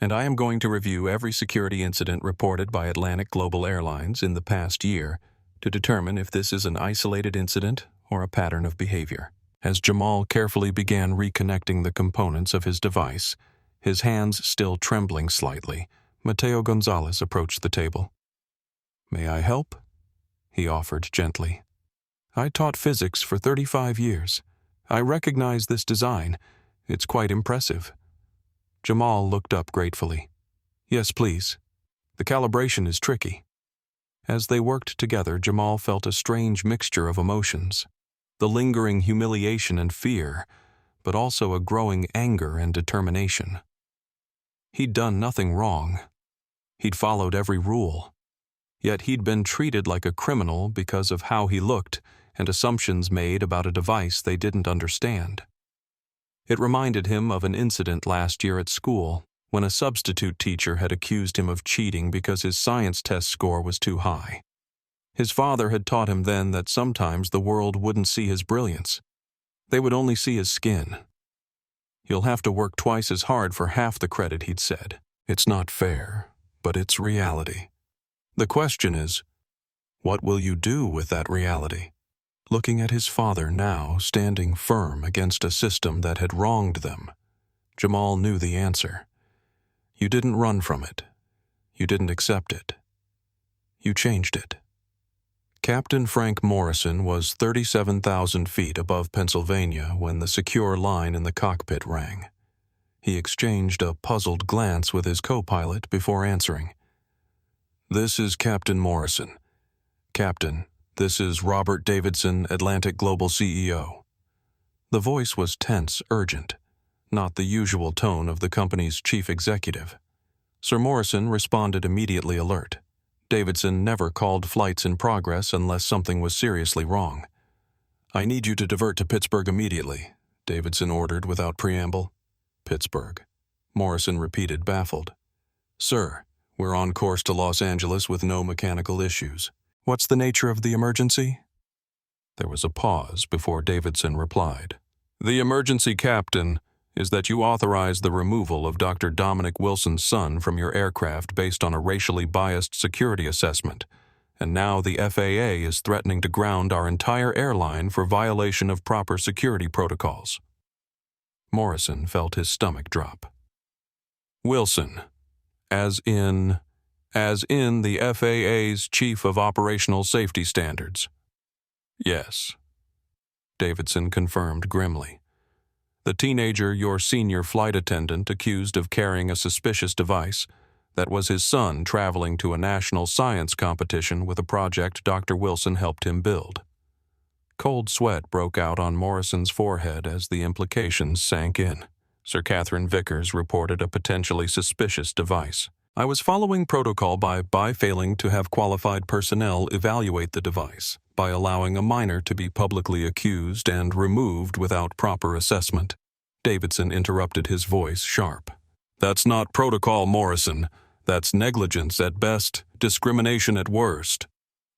And I am going to review every security incident reported by Atlantic Global Airlines in the past year to determine if this is an isolated incident or a pattern of behavior." As Jamal carefully began reconnecting the components of his device, his hands still trembling slightly, Mateo Gonzalez approached the table. "May I help?" he offered gently. "I taught physics for 35 years. I recognize this design. It's quite impressive." Jamal looked up gratefully. "Yes, please." The calibration is tricky. As they worked together, Jamal felt a strange mixture of emotions. The lingering humiliation and fear, but also a growing anger and determination. He'd done nothing wrong. He'd followed every rule. Yet he'd been treated like a criminal because of how he looked and assumptions made about a device they didn't understand. It reminded him of an incident last year at school when a substitute teacher had accused him of cheating because his science test score was too high. His father had taught him then that sometimes the world wouldn't see his brilliance. They would only see his skin. You'll have to work twice as hard for half the credit, he'd said. It's not fair, but it's reality. The question is, what will you do with that reality? Looking at his father now, standing firm against a system that had wronged them, Jamal knew the answer. You didn't run from it. You didn't accept it. You changed it. Captain Frank Morrison was 37,000 feet above Pennsylvania when the secure line in the cockpit rang. He exchanged a puzzled glance with his co-pilot before answering. "This is Captain Morrison. Captain, this is Robert Davidson, Atlantic Global CEO." The voice was tense, urgent, not the usual tone of the company's chief executive. Sir Morrison responded immediately alert. Davidson never called flights in progress unless something was seriously wrong. "I need you to divert to Pittsburgh immediately," Davidson ordered without preamble. "Pittsburgh," Morrison repeated, baffled. "Sir, we're on course to Los Angeles with no mechanical issues. What's the nature of the emergency?" There was a pause before Davidson replied. "The emergency, Captain, is that you authorize the removal of Dr. Dominic Wilson's son from your aircraft based on a racially biased security assessment, and now the FAA is threatening to ground our entire airline for violation of proper security protocols." Morrison felt his stomach drop. "Wilson, as in the FAA's Chief of Operational Safety Standards?" "Yes," Davidson confirmed grimly. "The teenager your senior flight attendant accused of carrying a suspicious device, that was his son traveling to a national science competition with a project Dr. Wilson helped him build." Cold sweat broke out on Morrison's forehead as the implications sank in. Sir Katherine Vickers reported a potentially suspicious device. "I was following protocol by failing to have qualified personnel evaluate the device, by allowing a minor to be publicly accused and removed without proper assessment." Davidson interrupted, his voice sharp. "That's not protocol, Morrison. That's negligence at best, discrimination at worst."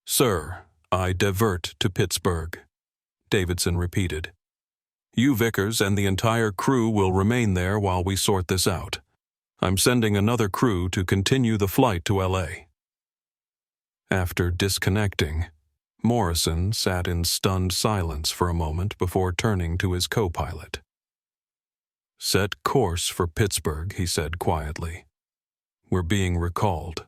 "Sir, I divert to Pittsburgh," Davidson repeated. "You, Vickers, and the entire crew will remain there while we sort this out. I'm sending another crew to continue the flight to LA." After disconnecting, Morrison sat in stunned silence for a moment before turning to his co-pilot. "Set course for Pittsburgh," he said quietly. "We're being recalled."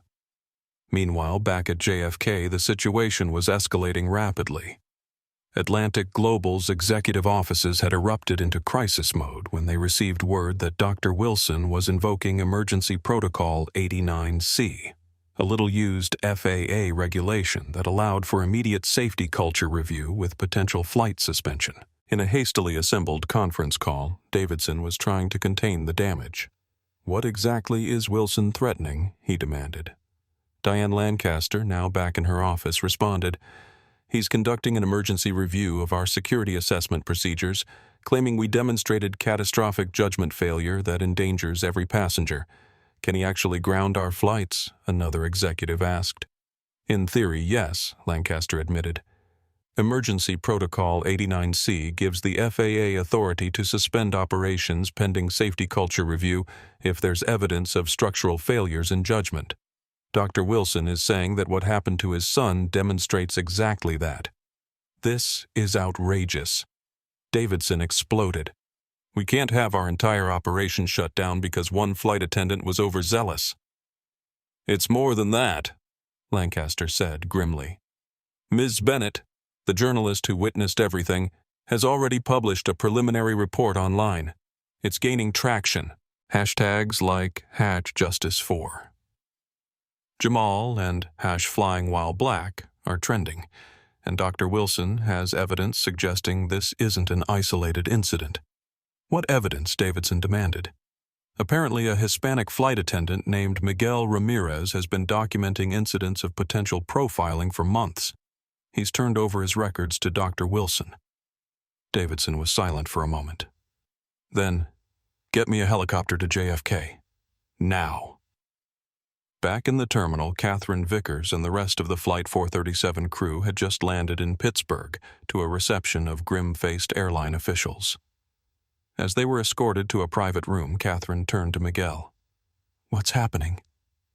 Meanwhile, back at JFK, the situation was escalating rapidly. Atlantic Global's executive offices had erupted into crisis mode when they received word that Dr. Wilson was invoking Emergency Protocol 89C, a little-used FAA regulation that allowed for immediate safety culture review with potential flight suspension. In a hastily assembled conference call, Davidson was trying to contain the damage. "What exactly is Wilson threatening?" he demanded. Diane Lancaster, now back in her office, responded, "He's conducting an emergency review of our security assessment procedures, claiming we demonstrated catastrophic judgment failure that endangers every passenger. Can he actually ground our flights?" another executive asked. "In theory, yes," Lancaster admitted. Emergency Protocol 89C gives the FAA authority to suspend operations pending safety culture review if there's evidence of structural failures in judgment. Dr. Wilson is saying that what happened to his son demonstrates exactly that. This is outrageous. Davidson exploded. "We can't have our entire operation shut down because one flight attendant was overzealous." "It's more than that," Lancaster said grimly. "Ms. Bennett, the journalist who witnessed everything, has already published a preliminary report online. It's gaining traction. Hashtags like #Justice4. Jamal and #flying while black are trending, and Dr. Wilson has evidence suggesting this isn't an isolated incident. What evidence? Davidson demanded. Apparently, a Hispanic flight attendant named Miguel Ramirez has been documenting incidents of potential profiling for months. He's turned over his records to Dr. Wilson. Davidson was silent for a moment. Then, get me a helicopter to JFK. Now. Back in the terminal, Katherine Vickers and the rest of the Flight 437 crew had just landed in Pittsburgh to a reception of grim-faced airline officials. As they were escorted to a private room, Katherine turned to Miguel. "What's happening?"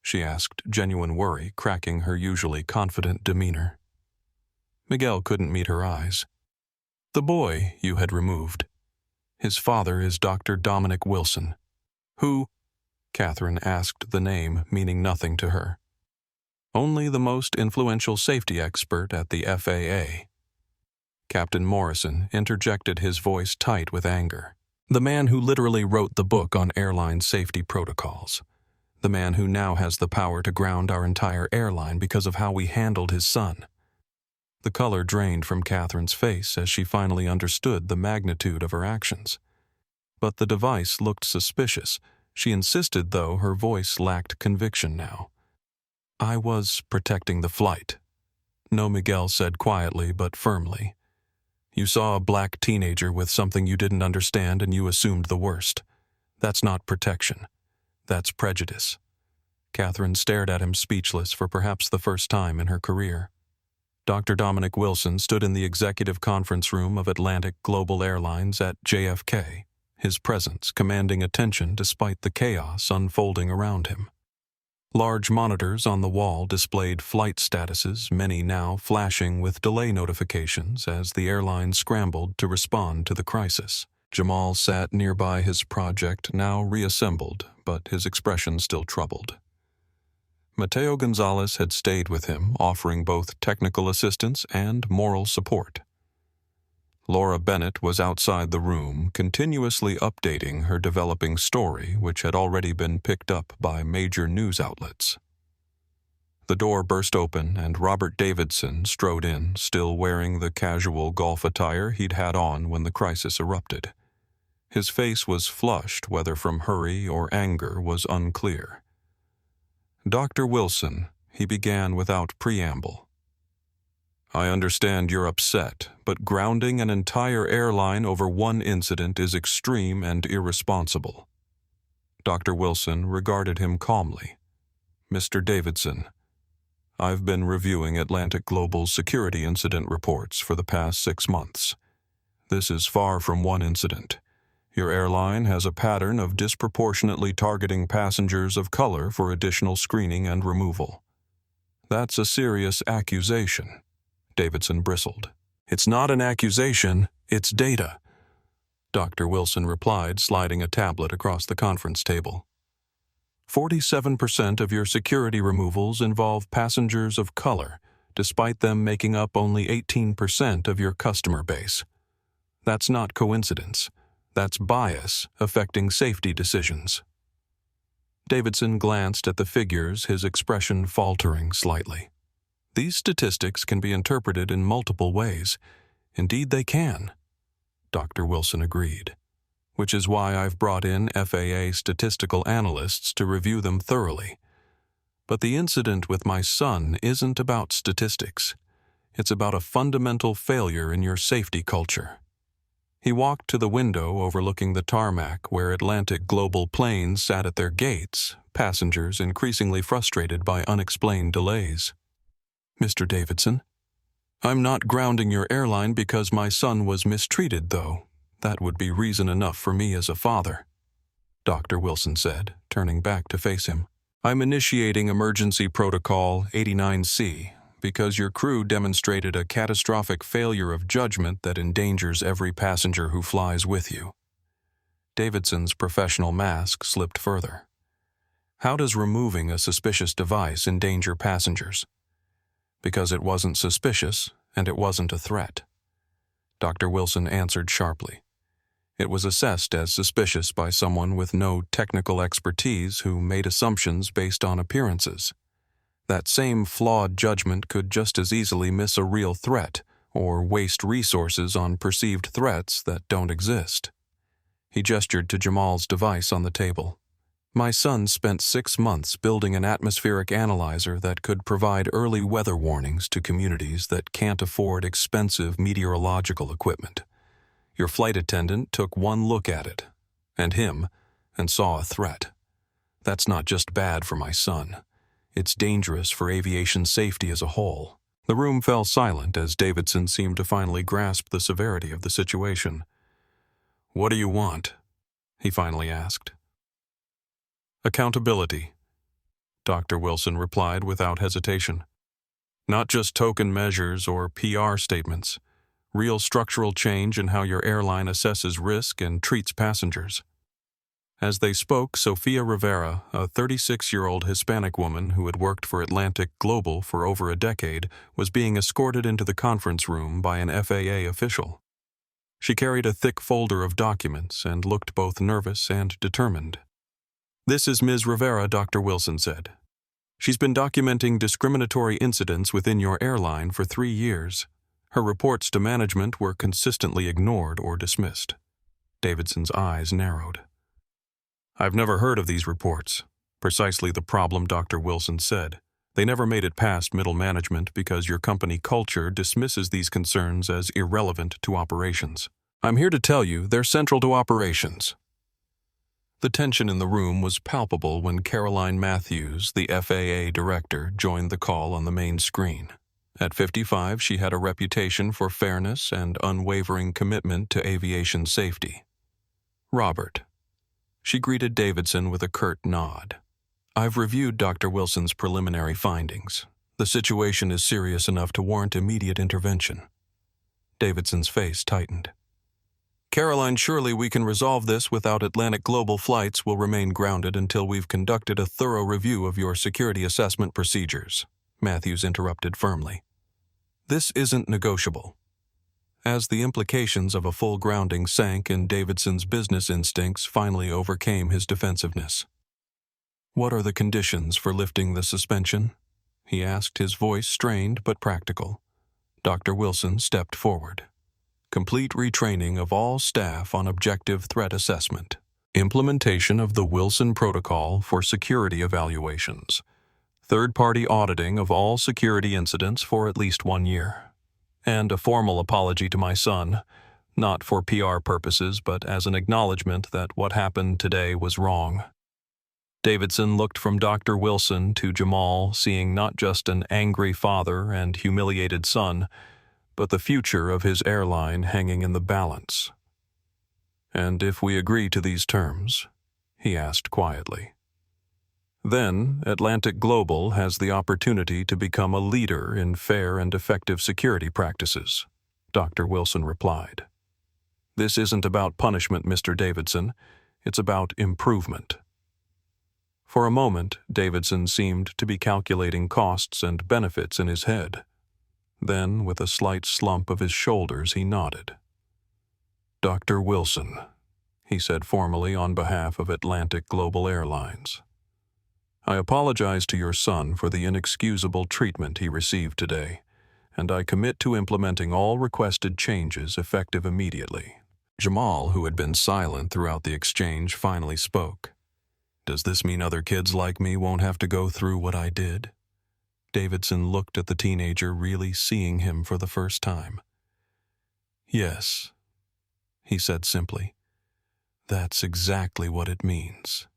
she asked, genuine worry cracking her usually confident demeanor. Miguel couldn't meet her eyes. "The boy you had removed. His father is Dr. Dominic Wilson." "Who?" Katherine asked the name, meaning nothing to her. "Only the most influential safety expert at the FAA." Captain Morrison interjected, his voice tight with anger. "The man who literally wrote the book on airline safety protocols. The man who now has the power to ground our entire airline because of how we handled his son." The color drained from Katherine's face as she finally understood the magnitude of her actions. But the device looked suspicious. She insisted, though her voice lacked conviction now. "I was protecting the flight." "No," Miguel said quietly but firmly. "You saw a black teenager with something you didn't understand and you assumed the worst. That's not protection. That's prejudice." Katherine stared at him speechless for perhaps the first time in her career. Dr. Dominic Wilson stood in the executive conference room of Atlantic Global Airlines at JFK, his presence commanding attention despite the chaos unfolding around him. Large monitors on the wall displayed flight statuses, many now flashing with delay notifications as the airline scrambled to respond to the crisis. Jamal sat nearby, his project now reassembled, but his expression still troubled. Mateo Gonzalez had stayed with him, offering both technical assistance and moral support. Laura Bennett was outside the room, continuously updating her developing story, which had already been picked up by major news outlets. The door burst open, and Robert Davidson strode in, still wearing the casual golf attire he'd had on when the crisis erupted. His face was flushed, whether from hurry or anger was unclear. "Dr. Wilson," he began without preamble. "I understand you're upset, but grounding an entire airline over one incident is extreme and irresponsible." Dr. Wilson regarded him calmly. "Mr. Davidson, I've been reviewing Atlantic Global's security incident reports for the past 6 months. This is far from one incident. Your airline has a pattern of disproportionately targeting passengers of color for additional screening and removal. That's a serious accusation." Davidson bristled. "It's not an accusation, it's data," Dr. Wilson replied, sliding a tablet across the conference table. 47% of your security removals involve passengers of color, despite them making up only 18% of your customer base. That's not coincidence. That's bias affecting safety decisions. Davidson glanced at the figures, his expression faltering slightly. "These statistics can be interpreted in multiple ways. Indeed they can," Dr. Wilson agreed, "which is why I've brought in FAA statistical analysts to review them thoroughly. But the incident with my son isn't about statistics. It's about a fundamental failure in your safety culture." He walked to the window overlooking the tarmac where Atlantic Global planes sat at their gates, passengers increasingly frustrated by unexplained delays. "Mr. Davidson, I'm not grounding your airline because my son was mistreated, though. That would be reason enough for me as a father," Dr. Wilson said, turning back to face him. "I'm initiating Emergency Protocol 89C because your crew demonstrated a catastrophic failure of judgment that endangers every passenger who flies with you." Davidson's professional mask slipped further. "How does removing a suspicious device endanger passengers?" "Because it wasn't suspicious, and it wasn't a threat," Dr. Wilson answered sharply. "It was assessed as suspicious by someone with no technical expertise who made assumptions based on appearances. That same flawed judgment could just as easily miss a real threat or waste resources on perceived threats that don't exist. He gestured to Jamal's device on the table. My son spent 6 months building an atmospheric analyzer that could provide early weather warnings to communities that can't afford expensive meteorological equipment. Your flight attendant took one look at it, and him, and saw a threat. That's not just bad for my son. It's dangerous for aviation safety as a whole. The room fell silent as Davidson seemed to finally grasp the severity of the situation. "What do you want?" he finally asked. "Accountability," Dr. Wilson replied without hesitation. "Not just token measures or PR statements. Real structural change in how your airline assesses risk and treats passengers." As they spoke, Sofia Rivera, a 36-year-old Hispanic woman who had worked for Atlantic Global for over a decade, was being escorted into the conference room by an FAA official. She carried a thick folder of documents and looked both nervous and determined. "This is Ms. Rivera," Dr. Wilson said. "She's been documenting discriminatory incidents within your airline for 3 years. Her reports to management were consistently ignored or dismissed." Davidson's eyes narrowed. "I've never heard of these reports." Precisely the problem, Dr. Wilson said. "They never made it past middle management because your company culture dismisses these concerns as irrelevant to operations. I'm here to tell you they're central to operations." The tension in the room was palpable when Caroline Matthews, the FAA director, joined the call on the main screen. At 55, she had a reputation for fairness and unwavering commitment to aviation safety. "Robert." She greeted Davidson with a curt nod. "I've reviewed Dr. Wilson's preliminary findings. The situation is serious enough to warrant immediate intervention." Davidson's face tightened. "Caroline, surely we can resolve this without Atlantic Global flights will remain grounded until we've conducted a thorough review of your security assessment procedures," Matthews interrupted firmly. "This isn't negotiable." As the implications of a full grounding sank in, Davidson's business instincts finally overcame his defensiveness. "What are the conditions for lifting the suspension?" he asked, his voice strained but practical. Dr. Wilson stepped forward. "Complete retraining of all staff on objective threat assessment. Implementation of the Wilson Protocol for security evaluations. Third-party auditing of all security incidents for at least 1 year. And a formal apology to my son, not for PR purposes, but as an acknowledgement that what happened today was wrong." Davidson looked from Dr. Wilson to Jamal, seeing not just an angry father and humiliated son, but the future of his airline hanging in the balance. "And if we agree to these terms?" he asked quietly. "Then Atlantic Global has the opportunity to become a leader in fair and effective security practices," Dr. Wilson replied. "This isn't about punishment, Mr. Davidson. It's about improvement." For a moment, Davidson seemed to be calculating costs and benefits in his head. Then, with a slight slump of his shoulders, he nodded. "Dr. Wilson," he said formally on behalf of Atlantic Global Airlines, "I apologize to your son for the inexcusable treatment he received today, and I commit to implementing all requested changes effective immediately." Jamal, who had been silent throughout the exchange, finally spoke. "Does this mean other kids like me won't have to go through what I did?" Davidson looked at the teenager, really seeing him for the first time. "Yes," he said simply. "That's exactly what it means."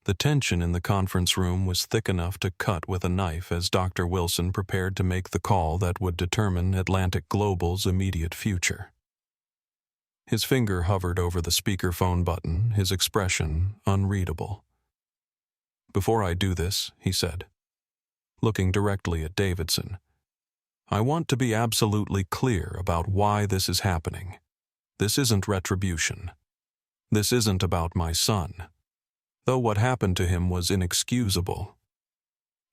The tension in the conference room was thick enough to cut with a knife as Dr. Wilson prepared to make the call that would determine Atlantic Global's immediate future. His finger hovered over the speakerphone button, his expression unreadable. "Before I do this," he said, looking directly at Davidson, "I want to be absolutely clear about why this is happening. This isn't retribution. This isn't about my son, though what happened to him was inexcusable.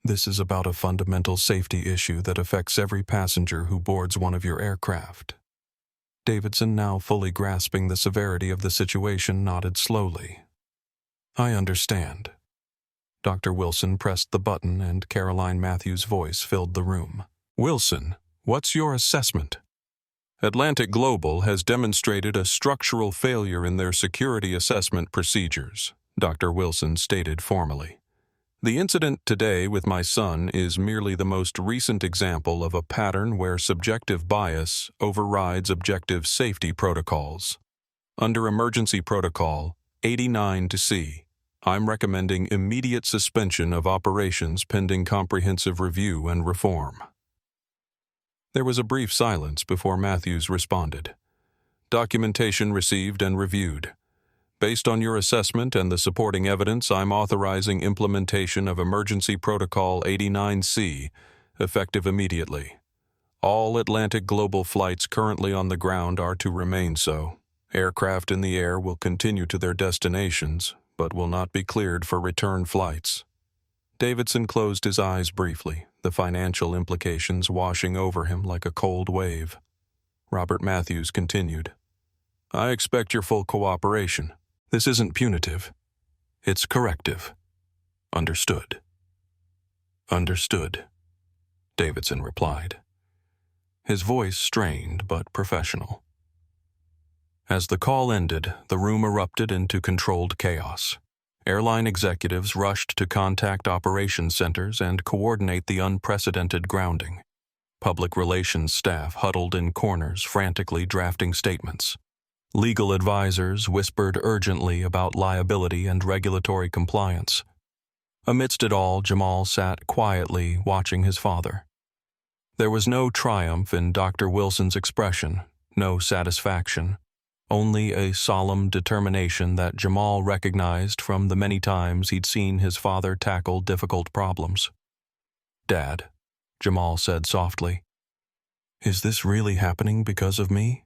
This is about a fundamental safety issue that affects every passenger who boards one of your aircraft." Davidson, now fully grasping the severity of the situation, nodded slowly. "I understand." Dr. Wilson pressed the button and Caroline Matthews' voice filled the room. Wilson, what's your assessment? Atlantic Global has demonstrated a structural failure in their security assessment procedures, Dr. Wilson stated formally. The incident today with my son is merely the most recent example of a pattern where subjective bias overrides objective safety protocols. Under Emergency Protocol 89-C, I'm recommending immediate suspension of operations pending comprehensive review and reform. There was a brief silence before Matthews responded. Documentation received and reviewed. Based on your assessment and the supporting evidence, I'm authorizing implementation of Emergency Protocol 89-C, effective immediately. All Atlantic Global flights currently on the ground are to remain so. Aircraft in the air will continue to their destinations, but will not be cleared for return flights. Davidson closed his eyes briefly, the financial implications washing over him like a cold wave. Robert Matthews continued. I expect your full cooperation. This isn't punitive. It's corrective. Understood. Understood, Davidson replied. His voice strained but professional. As the call ended, the room erupted into controlled chaos. Airline executives rushed to contact operations centers and coordinate the unprecedented grounding. Public relations staff huddled in corners, frantically drafting statements. Legal advisors whispered urgently about liability and regulatory compliance. Amidst it all, Jamal sat quietly watching his father. There was no triumph in Dr. Wilson's expression, no satisfaction. Only a solemn determination that Jamal recognized from the many times he'd seen his father tackle difficult problems. Dad, Jamal said softly, is this really happening because of me?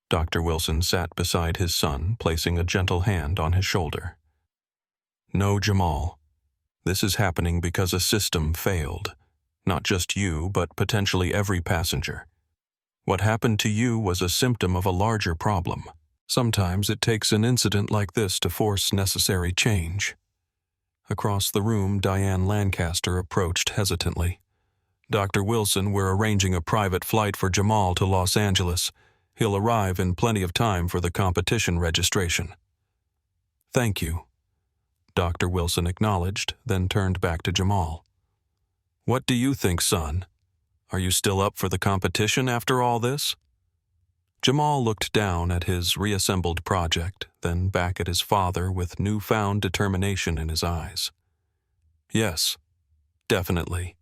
Dr. Wilson sat beside his son, placing a gentle hand on his shoulder. No, Jamal. This is happening because a system failed. Not just you, but potentially every passenger. What happened to you was a symptom of a larger problem. Sometimes it takes an incident like this to force necessary change. Across the room, Diane Lancaster approached hesitantly. Dr. Wilson, we're arranging a private flight for Jamal to Los Angeles. He'll arrive in plenty of time for the competition registration. Thank you, Dr. Wilson acknowledged, then turned back to Jamal. What do you think, son? Are you still up for the competition after all this? Jamal looked down at his reassembled project, then back at his father with newfound determination in his eyes. Yes, definitely.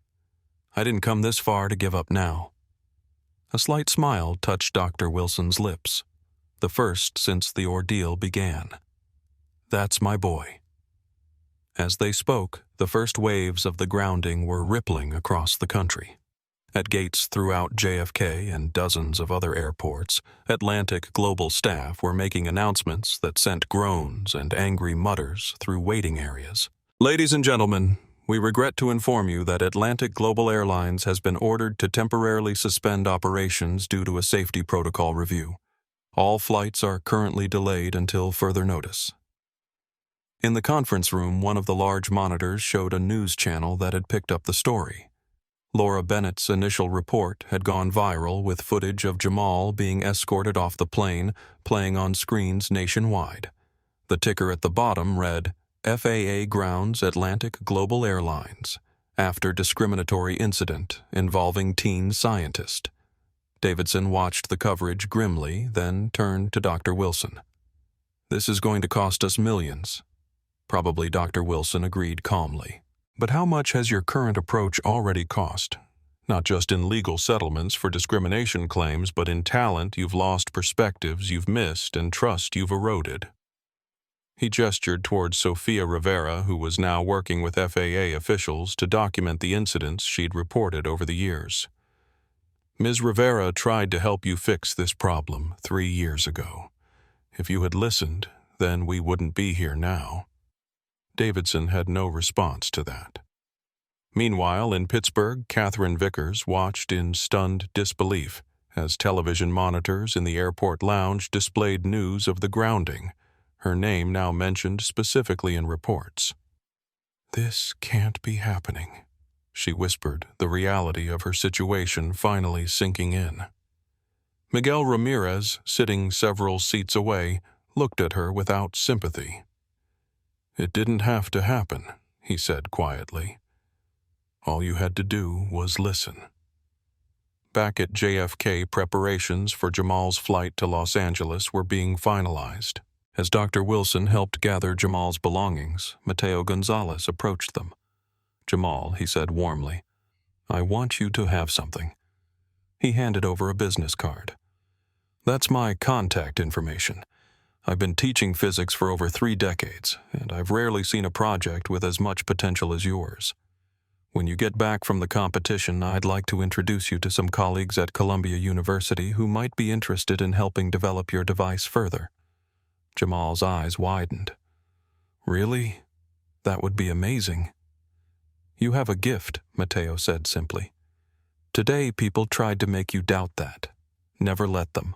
I didn't come this far to give up now. A slight smile touched Dr. Wilson's lips, the first since the ordeal began. That's my boy. As they spoke, the first waves of the grounding were rippling across the country. At gates throughout JFK and dozens of other airports, Atlantic Global staff were making announcements that sent groans and angry mutters through waiting areas. Ladies and gentlemen, we regret to inform you that Atlantic Global Airlines has been ordered to temporarily suspend operations due to a safety protocol review. All flights are currently delayed until further notice. In the conference room, one of the large monitors showed a news channel that had picked up the story. Laura Bennett's initial report had gone viral with footage of Jamal being escorted off the plane, playing on screens nationwide. The ticker at the bottom read, FAA grounds Atlantic Global Airlines after discriminatory incident involving teen scientist. Davidson watched the coverage grimly, then turned to Dr. Wilson. This is going to cost us millions. Probably Dr. Wilson agreed calmly. But how much has your current approach already cost? Not just in legal settlements for discrimination claims, but in talent you've lost, perspectives you've missed, and trust you've eroded. He gestured towards Sofia Rivera, who was now working with FAA officials to document the incidents she'd reported over the years. Ms. Rivera tried to help you fix this problem 3 years ago. If you had listened, then we wouldn't be here now. Davidson had no response to that. Meanwhile, in Pittsburgh, Katherine Vickers watched in stunned disbelief as television monitors in the airport lounge displayed news of the grounding, her name now mentioned specifically in reports. "This can't be happening," she whispered, the reality of her situation finally sinking in. Miguel Ramirez, sitting several seats away, looked at her without sympathy. "It didn't have to happen," he said quietly. "All you had to do was listen." Back at JFK, preparations for Jamal's flight to Los Angeles were being finalized. As Dr. Wilson helped gather Jamal's belongings, Mateo Gonzalez approached them. "Jamal," he said warmly, "I want you to have something." He handed over a business card. "That's my contact information. I've been teaching physics for over 3 decades, and I've rarely seen a project with as much potential as yours. When you get back from the competition, I'd like to introduce you to some colleagues at Columbia University who might be interested in helping develop your device further." Jamal's eyes widened. "Really? That would be amazing." "You have a gift," Mateo said simply. "Today people tried to make you doubt that. Never let them."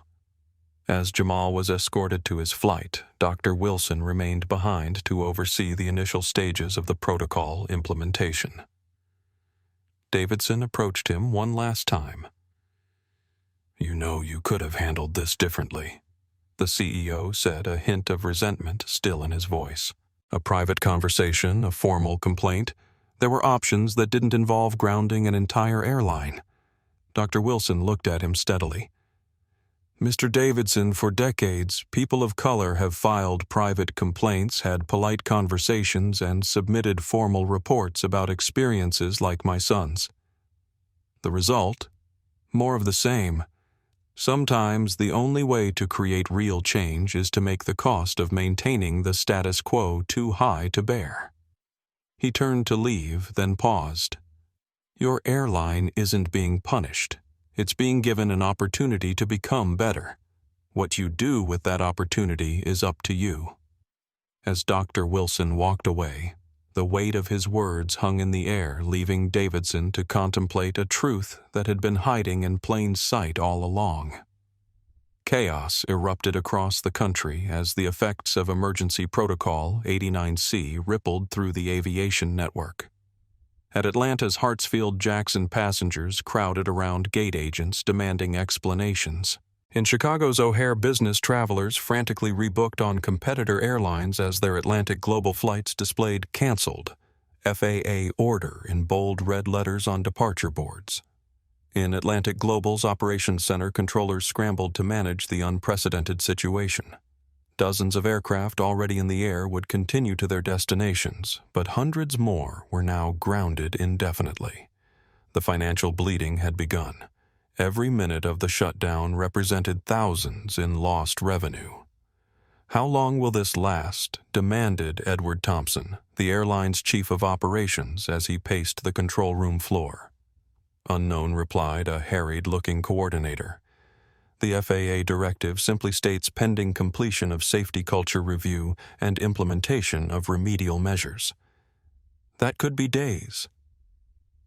As Jamal was escorted to his flight, Dr. Wilson remained behind to oversee the initial stages of the protocol implementation. Davidson approached him one last time. "You know you could have handled this differently," the CEO said, a hint of resentment still in his voice. A private conversation, a formal complaint. There were options that didn't involve grounding an entire airline. Dr. Wilson looked at him steadily. "Mr. Davidson, for decades, people of color have filed private complaints, had polite conversations, and submitted formal reports about experiences like my son's. The result? More of the same. Sometimes the only way to create real change is to make the cost of maintaining the status quo too high to bear." He turned to leave, then paused. "Your airline isn't being punished. It's being given an opportunity to become better. What you do with that opportunity is up to you." As Dr. Wilson walked away, the weight of his words hung in the air, leaving Davidson to contemplate a truth that had been hiding in plain sight all along. Chaos erupted across the country as the effects of Emergency Protocol 89C rippled through the aviation network. At Atlanta's Hartsfield-Jackson, passengers crowded around gate agents demanding explanations. In Chicago's O'Hare, business travelers frantically rebooked on competitor airlines as their Atlantic Global flights displayed "canceled," FAA order in bold red letters on departure boards. In Atlantic Global's Operations Center, controllers scrambled to manage the unprecedented situation. Dozens of aircraft already in the air would continue to their destinations, but hundreds more were now grounded indefinitely. The financial bleeding had begun. Every minute of the shutdown represented thousands in lost revenue. "How long will this last?" demanded Edward Thompson, the airline's chief of operations, as he paced the control room floor. "Unknown," replied a harried-looking coordinator. "The FAA directive simply states pending completion of safety culture review and implementation of remedial measures." "That could be days."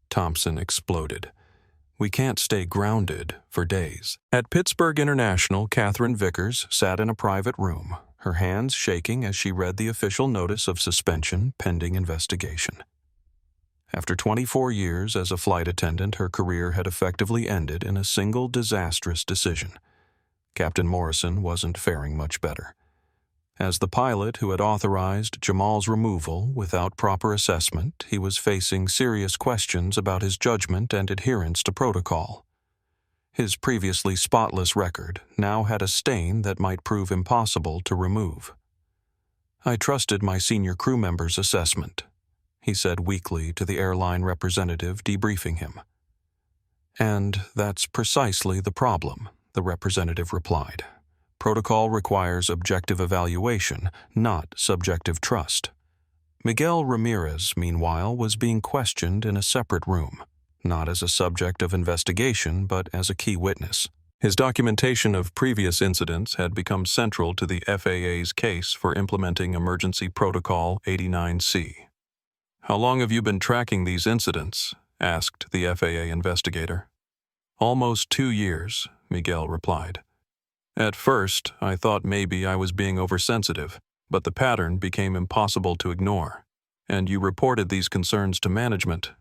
Thompson exploded. "We can't stay grounded for days." At Pittsburgh International, Katherine Vickers sat in a private room, her hands shaking as she read the official notice of suspension pending investigation. After 24 years as a flight attendant, her career had effectively ended in a single disastrous decision. Captain Morrison wasn't faring much better. As the pilot who had authorized Jamal's removal without proper assessment, he was facing serious questions about his judgment and adherence to protocol. His previously spotless record now had a stain that might prove impossible to remove. "I trusted my senior crew member's assessment," he said weakly to the airline representative debriefing him. "And that's precisely the problem," the representative replied. "Protocol requires objective evaluation, not subjective trust." Miguel Ramirez, meanwhile, was being questioned in a separate room, not as a subject of investigation, but as a key witness. His documentation of previous incidents had become central to the FAA's case for implementing Emergency Protocol 89C. "How long have you been tracking these incidents?" asked the FAA investigator. "Almost 2 years," Miguel replied. "At first, I thought maybe I was being oversensitive, but the pattern became impossible to ignore. And you reported these concerns to management?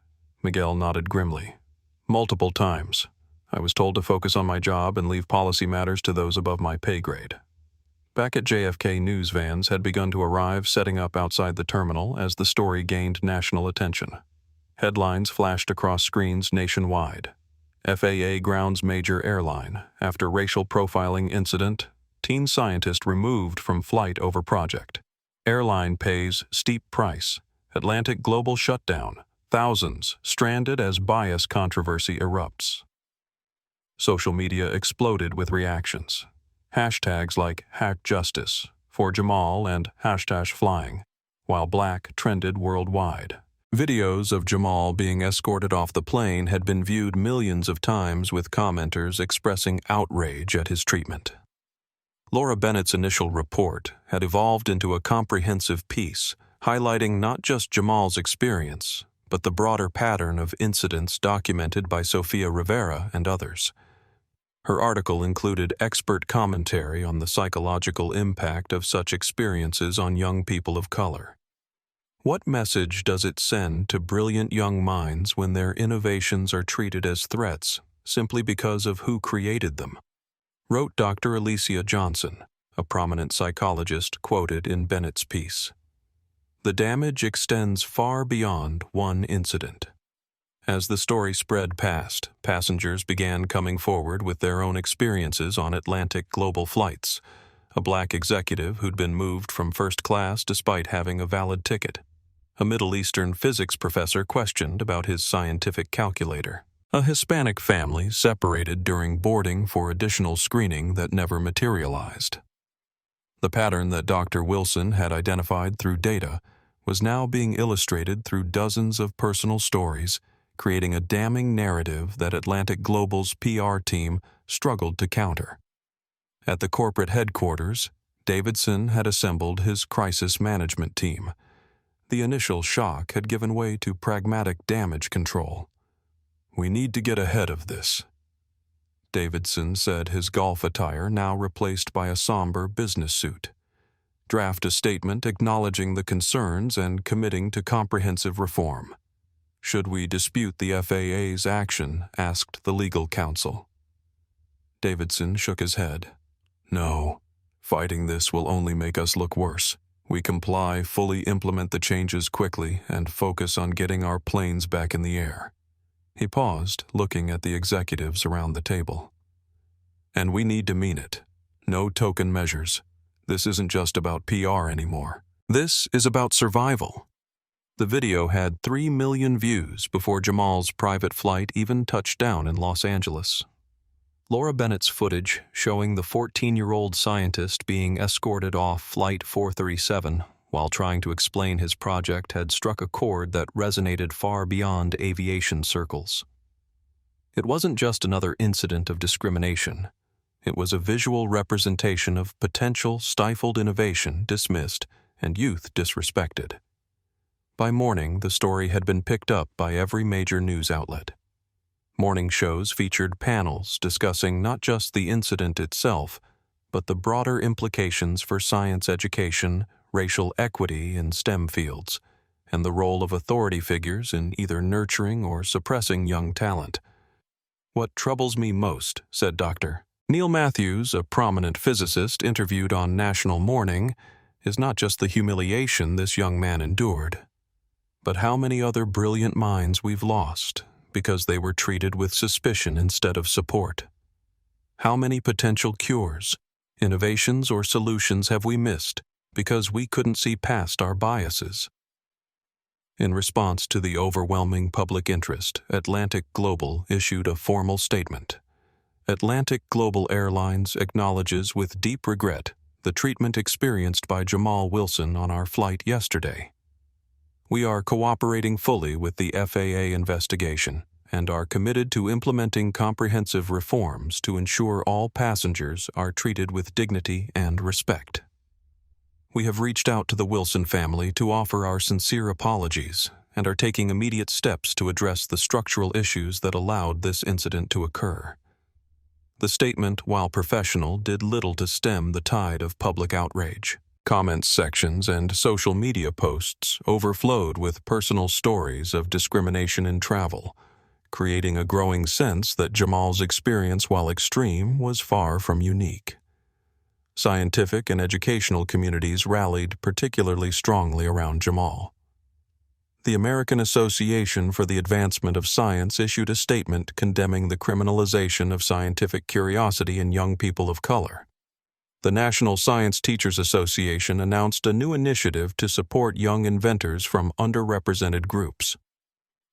Miguel nodded grimly. Multiple times. I was told to focus on my job and leave policy matters to those above my pay grade. Back at JFK, news vans had begun to arrive, setting up outside the terminal as the story gained national attention. Headlines flashed across screens nationwide. FAA grounds major airline after racial profiling incident. Teen scientist removed from flight over project. Airline pays steep price. Atlantic Global shutdown. Thousands stranded as bias controversy erupts. Social media exploded with reactions. Hashtags like #HackJustice for Jamal and #flying, while black trended worldwide. Videos of Jamal being escorted off the plane had been viewed millions of times, with commenters expressing outrage at his treatment. Laura Bennett's initial report had evolved into a comprehensive piece, highlighting not just Jamal's experience, but the broader pattern of incidents documented by Sofia Rivera and others. Her article included expert commentary on the psychological impact of such experiences on young people of color. What message does it send to brilliant young minds when their innovations are treated as threats simply because of who created them? Wrote Dr. Alicia Johnson, a prominent psychologist quoted in Bennett's piece. The damage extends far beyond one incident. As the story spread past, passengers began coming forward with their own experiences on Atlantic Global flights. A black executive who'd been moved from first class despite having a valid ticket. A Middle Eastern physics professor questioned about his scientific calculator. A Hispanic family separated during boarding for additional screening that never materialized. The pattern that Dr. Wilson had identified through data was now being illustrated through dozens of personal stories, creating a damning narrative that Atlantic Global's PR team struggled to counter. At the corporate headquarters, Davidson had assembled his crisis management team. The initial shock had given way to pragmatic damage control. "We need to get ahead of this," Davidson said, his golf attire now replaced by a somber business suit. "Draft a statement acknowledging the concerns and committing to comprehensive reform." "Should we dispute the FAA's action?" asked the legal counsel. Davidson shook his head. "No, fighting this will only make us look worse. We comply, fully implement the changes quickly, and focus on getting our planes back in the air." He paused, looking at the executives around the table. "And we need to mean it. No token measures. This isn't just about PR anymore. This is about survival." The video had 3 million views before Jamal's private flight even touched down in Los Angeles. Laura Bennett's footage showing the 14-year-old scientist being escorted off Flight 437 while trying to explain his project had struck a chord that resonated far beyond aviation circles. It wasn't just another incident of discrimination. It was a visual representation of potential stifled innovation dismissed and youth disrespected. By morning, the story had been picked up by every major news outlet. Morning shows featured panels discussing not just the incident itself, but the broader implications for science education, racial equity in STEM fields, and the role of authority figures in either nurturing or suppressing young talent. "What troubles me most," said Dr. Neil Matthews, a prominent physicist interviewed on National Morning, "is not just the humiliation this young man endured, but how many other brilliant minds we've lost because they were treated with suspicion instead of support. How many potential cures, innovations, or solutions have we missed because we couldn't see past our biases?" In response to the overwhelming public interest, Atlantic Global issued a formal statement. Atlantic Global Airlines acknowledges with deep regret the treatment experienced by Jamal Wilson on our flight yesterday. We are cooperating fully with the FAA investigation and are committed to implementing comprehensive reforms to ensure all passengers are treated with dignity and respect. We have reached out to the Wilson family to offer our sincere apologies and are taking immediate steps to address the structural issues that allowed this incident to occur. The statement, while professional, did little to stem the tide of public outrage. Comments sections and social media posts overflowed with personal stories of discrimination in travel, creating a growing sense that Jamal's experience, while extreme, was far from unique. Scientific and educational communities rallied particularly strongly around Jamal. The American Association for the Advancement of Science issued a statement condemning the criminalization of scientific curiosity in young people of color. The National Science Teachers Association announced a new initiative to support young inventors from underrepresented groups.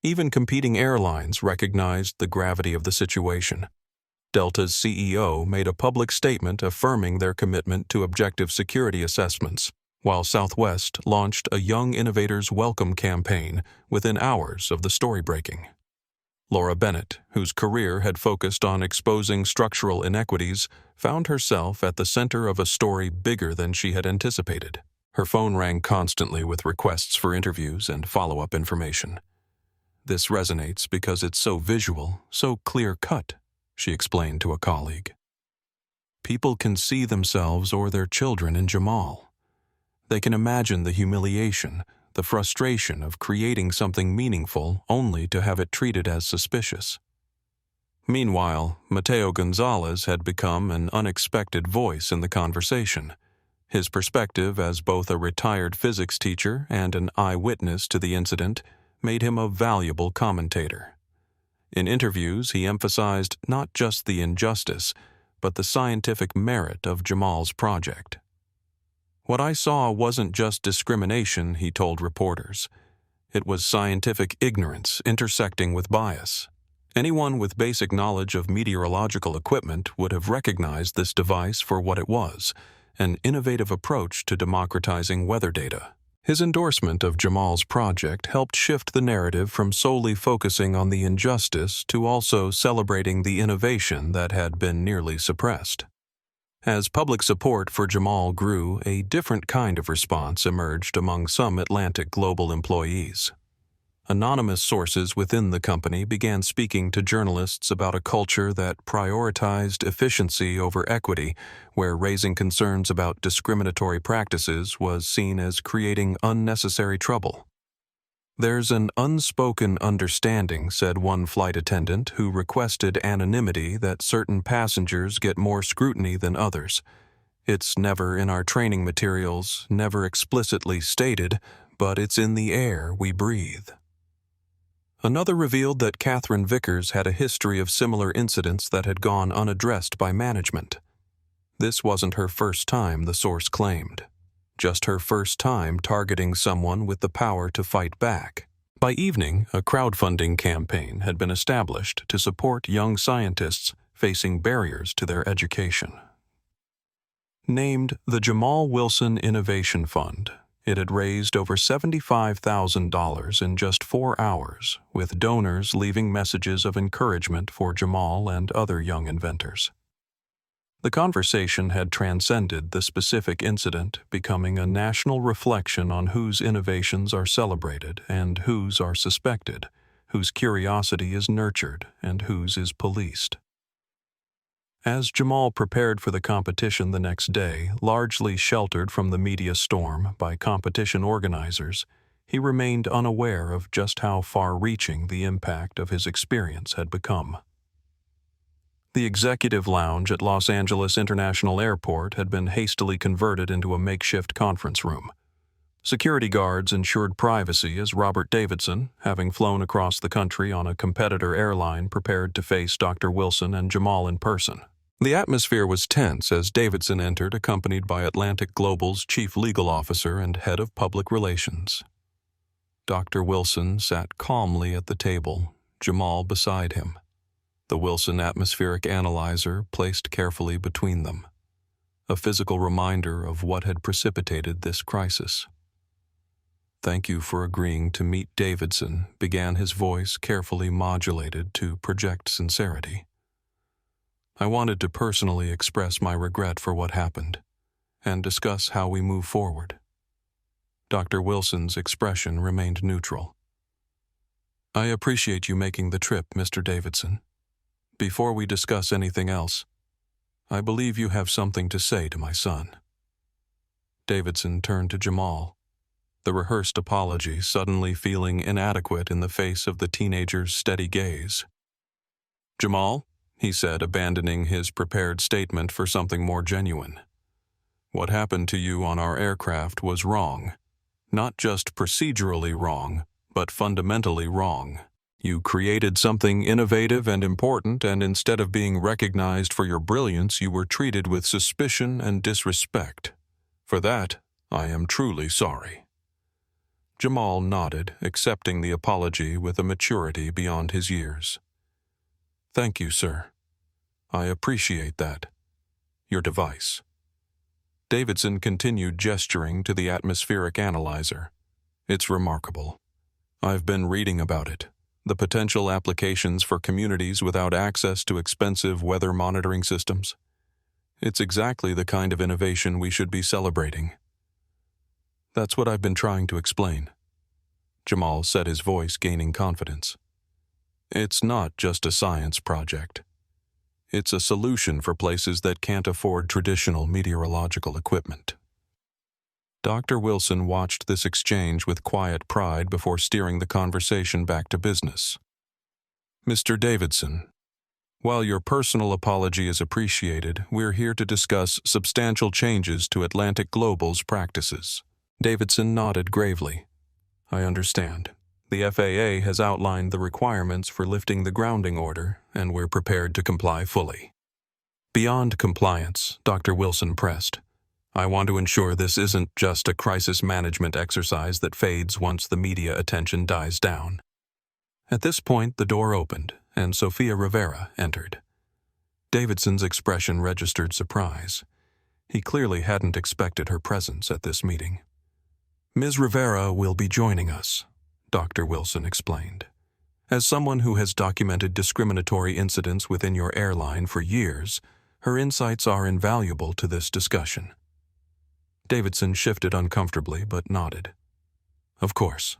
Even competing airlines recognized the gravity of the situation. Delta's CEO made a public statement affirming their commitment to objective security assessments, while Southwest launched a Young Innovators Welcome campaign within hours of the story breaking. Laura Bennett, whose career had focused on exposing structural inequities, found herself at the center of a story bigger than she had anticipated. Her phone rang constantly with requests for interviews and follow-up information. "This resonates because it's so visual, so clear-cut," she explained to a colleague. "People can see themselves or their children in Jamal. They can imagine the humiliation, the frustration of creating something meaningful only to have it treated as suspicious." Meanwhile, Mateo Gonzalez had become an unexpected voice in the conversation. His perspective as both a retired physics teacher and an eyewitness to the incident made him a valuable commentator. In interviews, he emphasized not just the injustice, but the scientific merit of Jamal's project. "What I saw wasn't just discrimination," he told reporters. "It was scientific ignorance intersecting with bias. Anyone with basic knowledge of meteorological equipment would have recognized this device for what it was, an innovative approach to democratizing weather data." His endorsement of Jamal's project helped shift the narrative from solely focusing on the injustice to also celebrating the innovation that had been nearly suppressed. As public support for Jamal grew, a different kind of response emerged among some Atlantic Global employees. Anonymous sources within the company began speaking to journalists about a culture that prioritized efficiency over equity, where raising concerns about discriminatory practices was seen as creating unnecessary trouble. "There's an unspoken understanding," said one flight attendant who requested anonymity, "that certain passengers get more scrutiny than others. It's never in our training materials, never explicitly stated, but it's in the air we breathe." Another revealed that Katherine Vickers had a history of similar incidents that had gone unaddressed by management. This wasn't her first time, the source claimed. Just her first time targeting someone with the power to fight back. By evening, a crowdfunding campaign had been established to support young scientists facing barriers to their education. Named the Jamal Wilson Innovation Fund, it had raised over $75,000 in just 4 hours, with donors leaving messages of encouragement for Jamal and other young inventors. The conversation had transcended the specific incident, becoming a national reflection on whose innovations are celebrated and whose are suspected, whose curiosity is nurtured and whose is policed. As Jamal prepared for the competition the next day, largely sheltered from the media storm by competition organizers, he remained unaware of just how far-reaching the impact of his experience had become. The executive lounge at Los Angeles International Airport had been hastily converted into a makeshift conference room. Security guards ensured privacy as Robert Davidson, having flown across the country on a competitor airline, prepared to face Dr. Wilson and Jamal in person. The atmosphere was tense as Davidson entered, accompanied by Atlantic Global's chief legal officer and head of public relations. Dr. Wilson sat calmly at the table, Jamal beside him, the Wilson atmospheric analyzer placed carefully between them, a physical reminder of what had precipitated this crisis. "Thank you for agreeing to meet Davidson," began his voice, carefully modulated to project sincerity. "I wanted to personally express my regret for what happened and discuss how we move forward." Dr. Wilson's expression remained neutral. "I appreciate you making the trip, Mr. Davidson. Before we discuss anything else, I believe you have something to say to my son." Davidson turned to Jamal, the rehearsed apology suddenly feeling inadequate in the face of the teenager's steady gaze. "Jamal," he said, abandoning his prepared statement for something more genuine. "What happened to you on our aircraft was wrong. Not just procedurally wrong, but fundamentally wrong. You created something innovative and important, and instead of being recognized for your brilliance, you were treated with suspicion and disrespect. For that, I am truly sorry." Jamal nodded, accepting the apology with a maturity beyond his years. "Thank you, sir. I appreciate that. Your device." Davidson continued gesturing to the atmospheric analyzer. "It's remarkable. I've been reading about it. The potential applications for communities without access to expensive weather monitoring systems. It's exactly the kind of innovation we should be celebrating." "That's what I've been trying to explain." Jamal said, his voice gaining confidence. "It's not just a science project. It's a solution for places that can't afford traditional meteorological equipment." Dr. Wilson watched this exchange with quiet pride before steering the conversation back to business. "Mr. Davidson, while your personal apology is appreciated, we're here to discuss substantial changes to Atlantic Global's practices." Davidson nodded gravely. "I understand. The FAA has outlined the requirements for lifting the grounding order, and we're prepared to comply fully." "Beyond compliance," Dr. Wilson pressed, "I want to ensure this isn't just a crisis management exercise that fades once the media attention dies down." At this point, the door opened, and Sofia Rivera entered. Davidson's expression registered surprise. He clearly hadn't expected her presence at this meeting. "Ms. Rivera will be joining us," Dr. Wilson explained. "As someone who has documented discriminatory incidents within your airline for years, her insights are invaluable to this discussion." Davidson shifted uncomfortably but nodded. "Of course."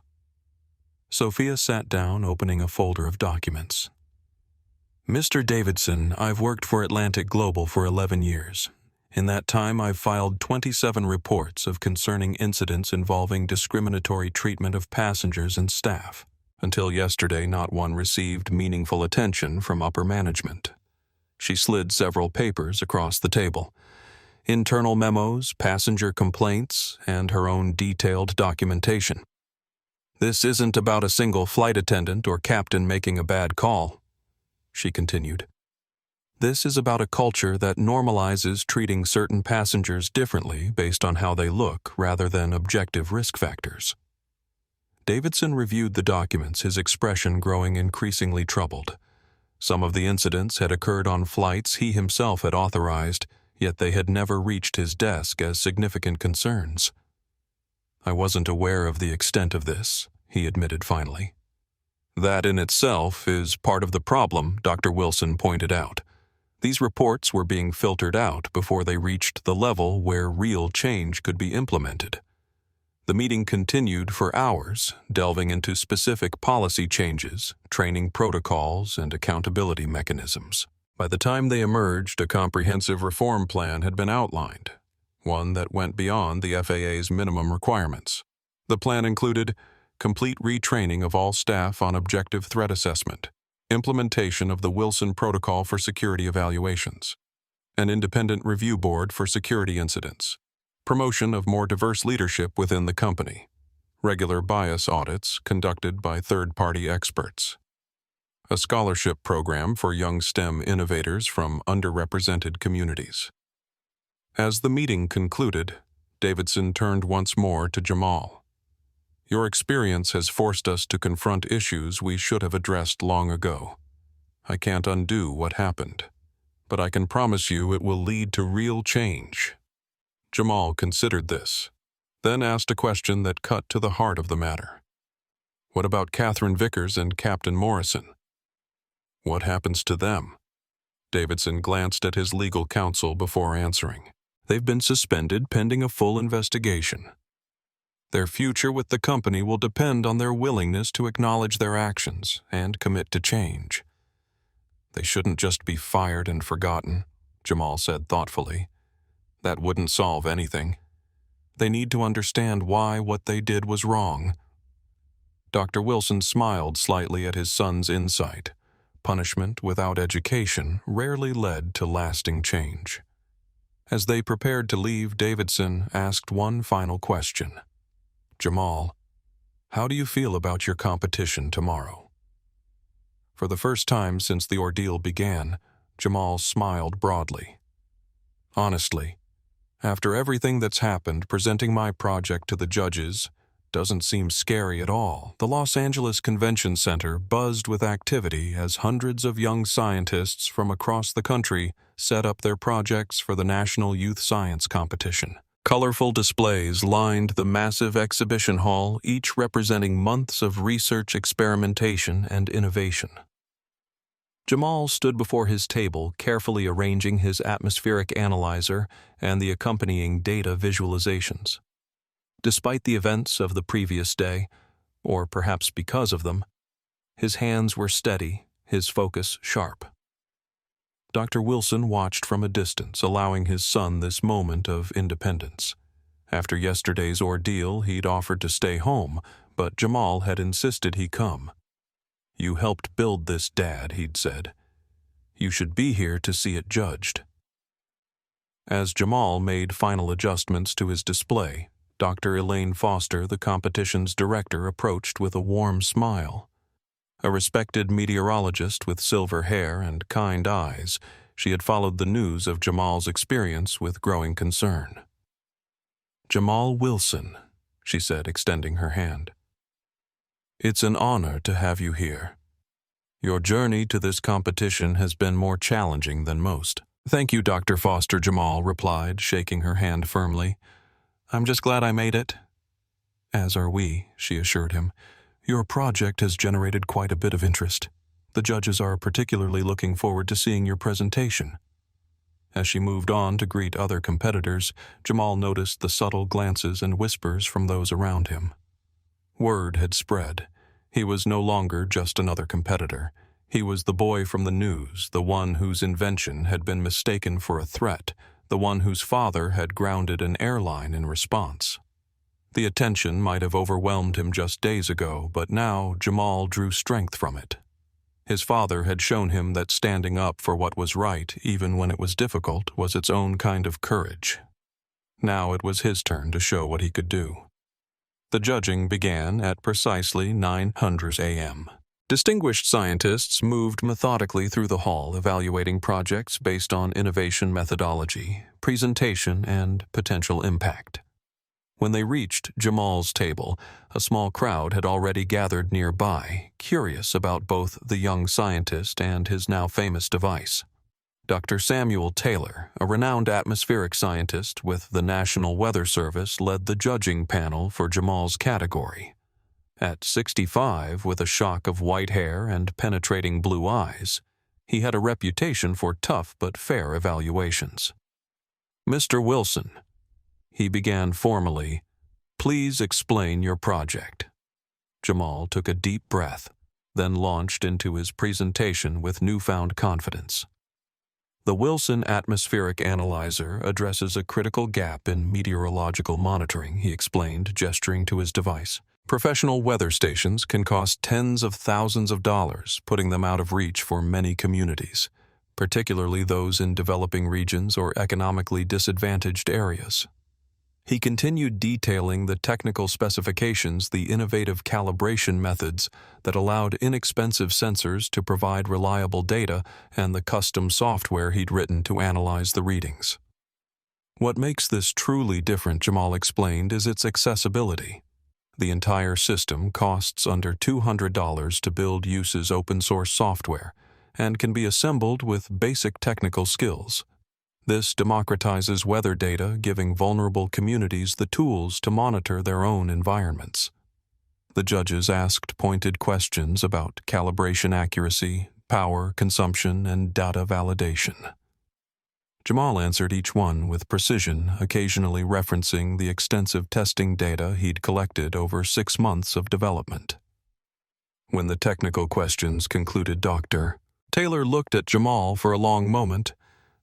Sophia sat down, opening a folder of documents. "Mr. Davidson, I've worked for Atlantic Global for 11 years. In that time, I've filed 27 reports of concerning incidents involving discriminatory treatment of passengers and staff. Until yesterday, not one received meaningful attention from upper management." She slid several papers across the table. Internal memos, passenger complaints, and her own detailed documentation. "This isn't about a single flight attendant or captain making a bad call," she continued. "This is about a culture that normalizes treating certain passengers differently based on how they look rather than objective risk factors." Davidson reviewed the documents, his expression growing increasingly troubled. Some of the incidents had occurred on flights he himself had authorized, yet they had never reached his desk as significant concerns. "I wasn't aware of the extent of this," he admitted finally. "That in itself is part of the problem," Dr. Wilson pointed out. "These reports were being filtered out before they reached the level where real change could be implemented." The meeting continued for hours, delving into specific policy changes, training protocols, and accountability mechanisms. By the time they emerged, a comprehensive reform plan had been outlined, one that went beyond the FAA's minimum requirements. The plan included complete retraining of all staff on objective threat assessment, implementation of the Wilson Protocol for security evaluations, an independent review board for security incidents, promotion of more diverse leadership within the company, regular bias audits conducted by third-party experts, a scholarship program for young STEM innovators from underrepresented communities. As the meeting concluded, Davidson turned once more to Jamal. "Your experience has forced us to confront issues we should have addressed long ago. I can't undo what happened, but I can promise you it will lead to real change." Jamal considered this, then asked a question that cut to the heart of the matter. "What about Katherine Vickers and Captain Morrison? What happens to them?" Davidson glanced at his legal counsel before answering. "They've been suspended pending a full investigation. Their future with the company will depend on their willingness to acknowledge their actions and commit to change." "They shouldn't just be fired and forgotten," Jamal said thoughtfully. "That wouldn't solve anything." They need to understand why what they did was wrong. Dr. Wilson smiled slightly at his son's insight. Punishment without education rarely led to lasting change. As they prepared to leave, Davidson asked one final question. "Jamal, how do you feel about your competition tomorrow?" For the first time since the ordeal began, Jamal smiled broadly. "Honestly, after everything that's happened, presenting my project to the judges doesn't seem scary at all." The Los Angeles Convention Center buzzed with activity as hundreds of young scientists from across the country set up their projects for the National Youth Science Competition. Colorful displays lined the massive exhibition hall, each representing months of research, experimentation, and innovation. Jamal stood before his table, carefully arranging his atmospheric analyzer and the accompanying data visualizations. Despite the events of the previous day, or perhaps because of them, his hands were steady, his focus sharp. Dr. Wilson watched from a distance, allowing his son this moment of independence. After yesterday's ordeal, he'd offered to stay home, but Jamal had insisted he come. "You helped build this, Dad," he'd said. "You should be here to see it judged." As Jamal made final adjustments to his display, Dr. Elaine Foster, the competition's director, approached with a warm smile. A respected meteorologist with silver hair and kind eyes, she had followed the news of Jamal's experience with growing concern. "Jamal Wilson," she said, extending her hand. "It's an honor to have you here. Your journey to this competition has been more challenging than most." "Thank you, Dr. Foster," Jamal replied, shaking her hand firmly. "I'm just glad I made it." "As are we," she assured him. "Your project has generated quite a bit of interest. The judges are particularly looking forward to seeing your presentation." As she moved on to greet other competitors, Jamal noticed the subtle glances and whispers from those around him. Word had spread. He was no longer just another competitor. He was the boy from the news, the one whose invention had been mistaken for a threat, the one whose father had grounded an airline in response. The attention might have overwhelmed him just days ago, but now Jamal drew strength from it. His father had shown him that standing up for what was right, even when it was difficult, was its own kind of courage. Now it was his turn to show what he could do. The judging began at precisely 9:00 a.m. Distinguished scientists moved methodically through the hall, evaluating projects based on innovation methodology, presentation, and potential impact. When they reached Jamal's table, a small crowd had already gathered nearby, curious about both the young scientist and his now famous device. Dr. Samuel Taylor, a renowned atmospheric scientist with the National Weather Service, led the judging panel for Jamal's category. At 65, with a shock of white hair and penetrating blue eyes, he had a reputation for tough but fair evaluations. "Mr. Wilson," he began formally, "please explain your project." Jamal took a deep breath, then launched into his presentation with newfound confidence. "The Wilson Atmospheric Analyzer addresses a critical gap in meteorological monitoring," he explained, gesturing to his device. "Professional weather stations can cost tens of thousands of dollars, putting them out of reach for many communities, particularly those in developing regions or economically disadvantaged areas." He continued detailing the technical specifications, the innovative calibration methods that allowed inexpensive sensors to provide reliable data, and the custom software he'd written to analyze the readings. "What makes this truly different," Jamal explained, "is its accessibility. The entire system costs under $200 to build, uses open-source software, and can be assembled with basic technical skills. This democratizes weather data, giving vulnerable communities the tools to monitor their own environments." The judges asked pointed questions about calibration accuracy, power consumption, and data validation. Jamal answered each one with precision, occasionally referencing the extensive testing data he'd collected over 6 months of development. When the technical questions concluded, Dr. Taylor looked at Jamal for a long moment,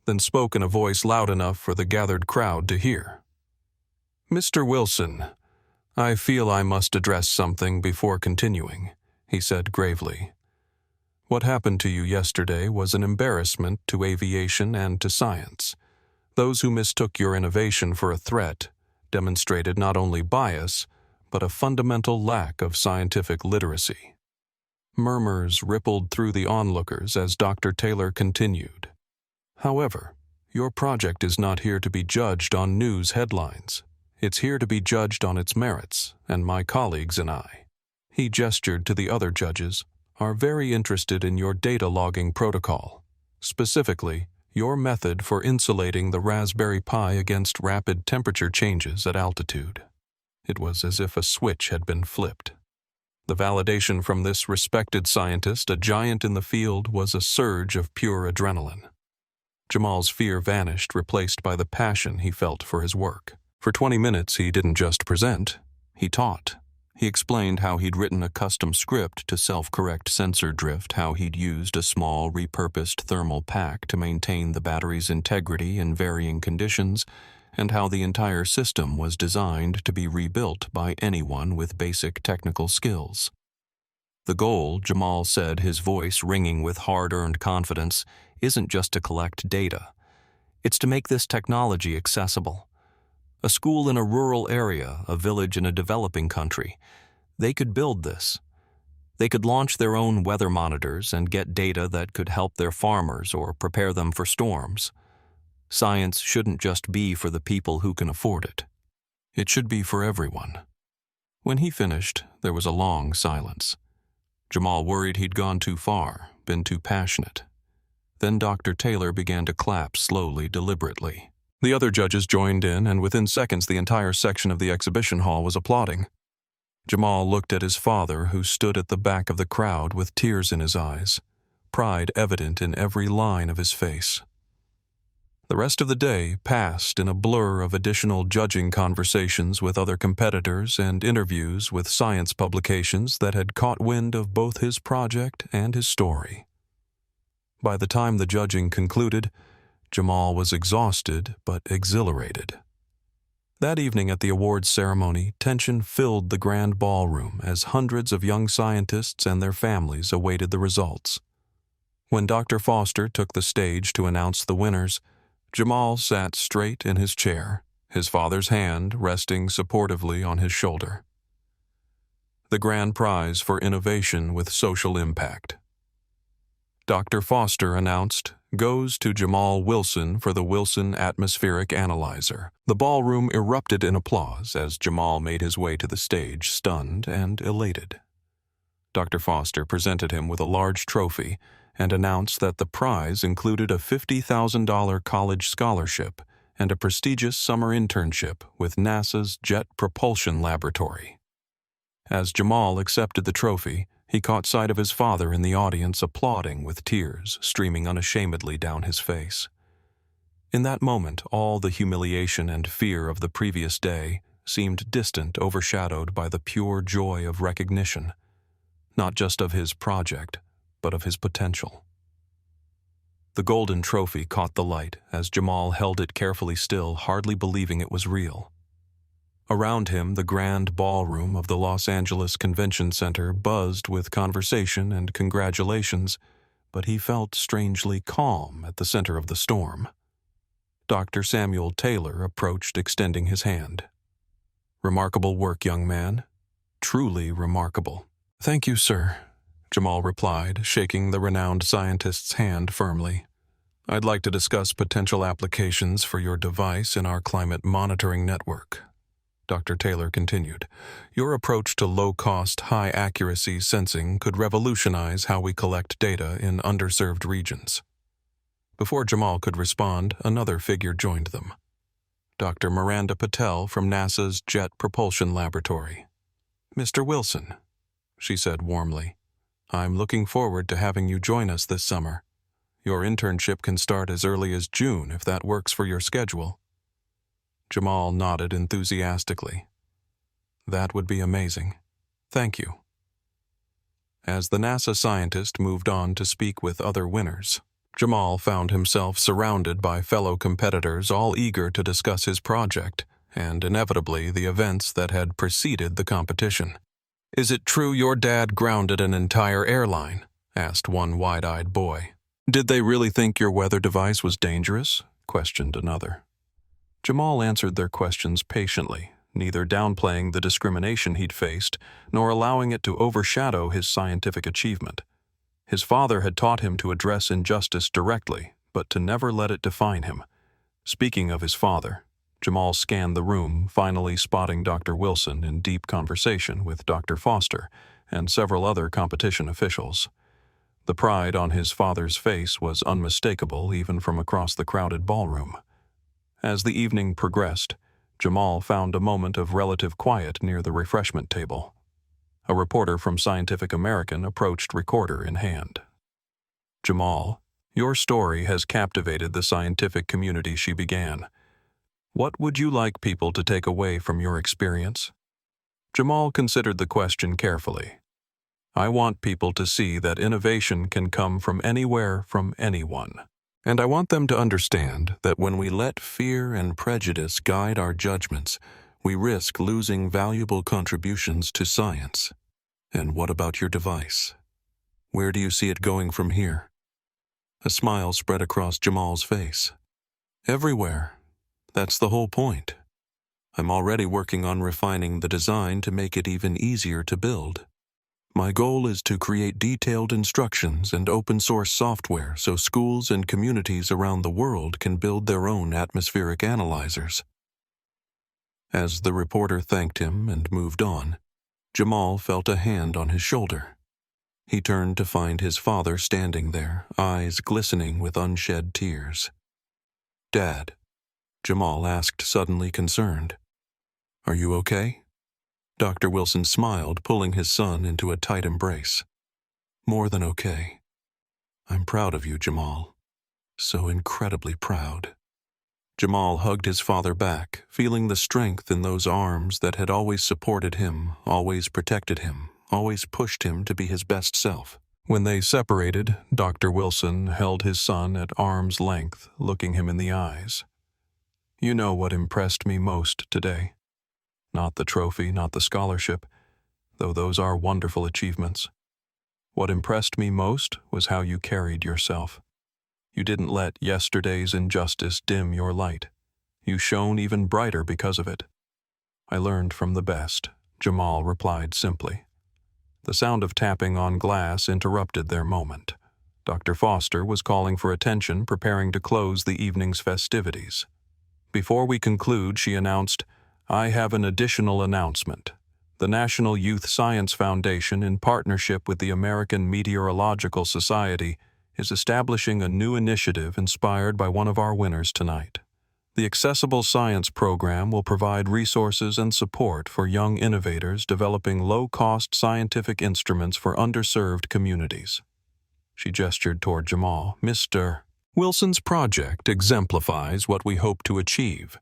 then spoke in a voice loud enough for the gathered crowd to hear. Mr. Wilson, I feel I must address something before continuing, he said gravely. What happened to you yesterday was an embarrassment to aviation and to science. Those who mistook your innovation for a threat demonstrated not only bias, but a fundamental lack of scientific literacy. Murmurs rippled through the onlookers as Dr. Taylor continued. However, your project is not here to be judged on news headlines. It's here to be judged on its merits, and my colleagues and I, he gestured to the other judges, are very interested in your data logging protocol, specifically your method for insulating the Raspberry Pi against rapid temperature changes at altitude. It was as if a switch had been flipped. The validation from this respected scientist, a giant in the field, was a surge of pure adrenaline. Jamal's fear vanished, replaced by the passion he felt for his work. For 20 minutes, he didn't just present, he taught. He explained how he'd written a custom script to self-correct sensor drift, how he'd used a small, repurposed thermal pack to maintain the battery's integrity in varying conditions, and how the entire system was designed to be rebuilt by anyone with basic technical skills. The goal, Jamal said, his voice ringing with hard-earned confidence, isn't just to collect data. It's to make this technology accessible. A school in a rural area, a village in a developing country, they could build this. They could launch their own weather monitors and get data that could help their farmers or prepare them for storms. Science shouldn't just be for the people who can afford it. It should be for everyone. When he finished, there was a long silence. Jamal worried he'd gone too far, been too passionate. Then Dr. Taylor began to clap slowly, deliberately. The other judges joined in, and within seconds the entire section of the exhibition hall was applauding. Jamal looked at his father, who stood at the back of the crowd with tears in his eyes, pride evident in every line of his face. The rest of the day passed in a blur of additional judging conversations with other competitors and interviews with science publications that had caught wind of both his project and his story. By the time the judging concluded, Jamal was exhausted but exhilarated. That evening at the awards ceremony, tension filled the grand ballroom as hundreds of young scientists and their families awaited the results. When Dr. Foster took the stage to announce the winners, Jamal sat straight in his chair, his father's hand resting supportively on his shoulder. The grand prize for innovation with social impact. Dr. Foster announced, goes to Jamal Wilson for the Wilson Atmospheric Analyzer. The ballroom erupted in applause as Jamal made his way to the stage, stunned and elated. Dr. Foster presented him with a large trophy and announced that the prize included a $50,000 college scholarship and a prestigious summer internship with NASA's Jet Propulsion Laboratory. As Jamal accepted the trophy, he caught sight of his father in the audience applauding with tears streaming unashamedly down his face. In that moment, all the humiliation and fear of the previous day seemed distant, overshadowed by the pure joy of recognition, not just of his project, but of his potential. The golden trophy caught the light as Jamal held it carefully still, hardly believing it was real. Around him, the grand ballroom of the Los Angeles Convention Center buzzed with conversation and congratulations, but he felt strangely calm at the center of the storm. Dr. Samuel Taylor approached, extending his hand. "Remarkable work, young man. Truly remarkable." "Thank you, sir," Jamal replied, shaking the renowned scientist's hand firmly. "I'd like to discuss potential applications for your device in our climate monitoring network." Dr. Taylor continued, "Your approach to low-cost, high-accuracy sensing could revolutionize how we collect data in underserved regions." Before Jamal could respond, another figure joined them. Dr. Miranda Patel from NASA's Jet Propulsion Laboratory. "Mr. Wilson," she said warmly, "I'm looking forward to having you join us this summer. Your internship can start as early as June if that works for your schedule." Jamal nodded enthusiastically. "That would be amazing. Thank you." As the NASA scientist moved on to speak with other winners, Jamal found himself surrounded by fellow competitors, all eager to discuss his project and inevitably the events that had preceded the competition. "Is it true your dad grounded an entire airline?" asked one wide-eyed boy. "Did they really think your weather device was dangerous?" questioned another. Jamal answered their questions patiently, neither downplaying the discrimination he'd faced, nor allowing it to overshadow his scientific achievement. His father had taught him to address injustice directly, but to never let it define him. Speaking of his father, Jamal scanned the room, finally spotting Dr. Wilson in deep conversation with Dr. Foster and several other competition officials. The pride on his father's face was unmistakable even from across the crowded ballroom. As the evening progressed, Jamal found a moment of relative quiet near the refreshment table. A reporter from Scientific American approached, recorder in hand. "Jamal, your story has captivated the scientific community," she began. "What would you like people to take away from your experience?" Jamal considered the question carefully. "I want people to see that innovation can come from anywhere, from anyone. And I want them to understand that when we let fear and prejudice guide our judgments, we risk losing valuable contributions to science." "And what about your device? Where do you see it going from here?" A smile spread across Jamal's face. "Everywhere. That's the whole point. I'm already working on refining the design to make it even easier to build. My goal is to create detailed instructions and open-source software so schools and communities around the world can build their own atmospheric analyzers." As the reporter thanked him and moved on, Jamal felt a hand on his shoulder. He turned to find his father standing there, eyes glistening with unshed tears. "Dad," Jamal asked, suddenly concerned, "are you okay?" Dr. Wilson smiled, pulling his son into a tight embrace. "More than okay. I'm proud of you, Jamal. So incredibly proud." Jamal hugged his father back, feeling the strength in those arms that had always supported him, always protected him, always pushed him to be his best self. When they separated, Dr. Wilson held his son at arm's length, looking him in the eyes. "You know what impressed me most today? Not the trophy, not the scholarship, though those are wonderful achievements. What impressed me most was how you carried yourself. You didn't let yesterday's injustice dim your light. You shone even brighter because of it." "I learned from the best," Jamal replied simply. The sound of tapping on glass interrupted their moment. Dr. Foster was calling for attention, preparing to close the evening's festivities. "Before we conclude," she announced, "I have an additional announcement. The National Youth Science Foundation, in partnership with the American Meteorological Society, is establishing a new initiative inspired by one of our winners tonight. The Accessible Science Program will provide resources and support for young innovators developing low-cost scientific instruments for underserved communities." She gestured toward Jamal. "Mr. Wilson's project exemplifies what we hope to achieve,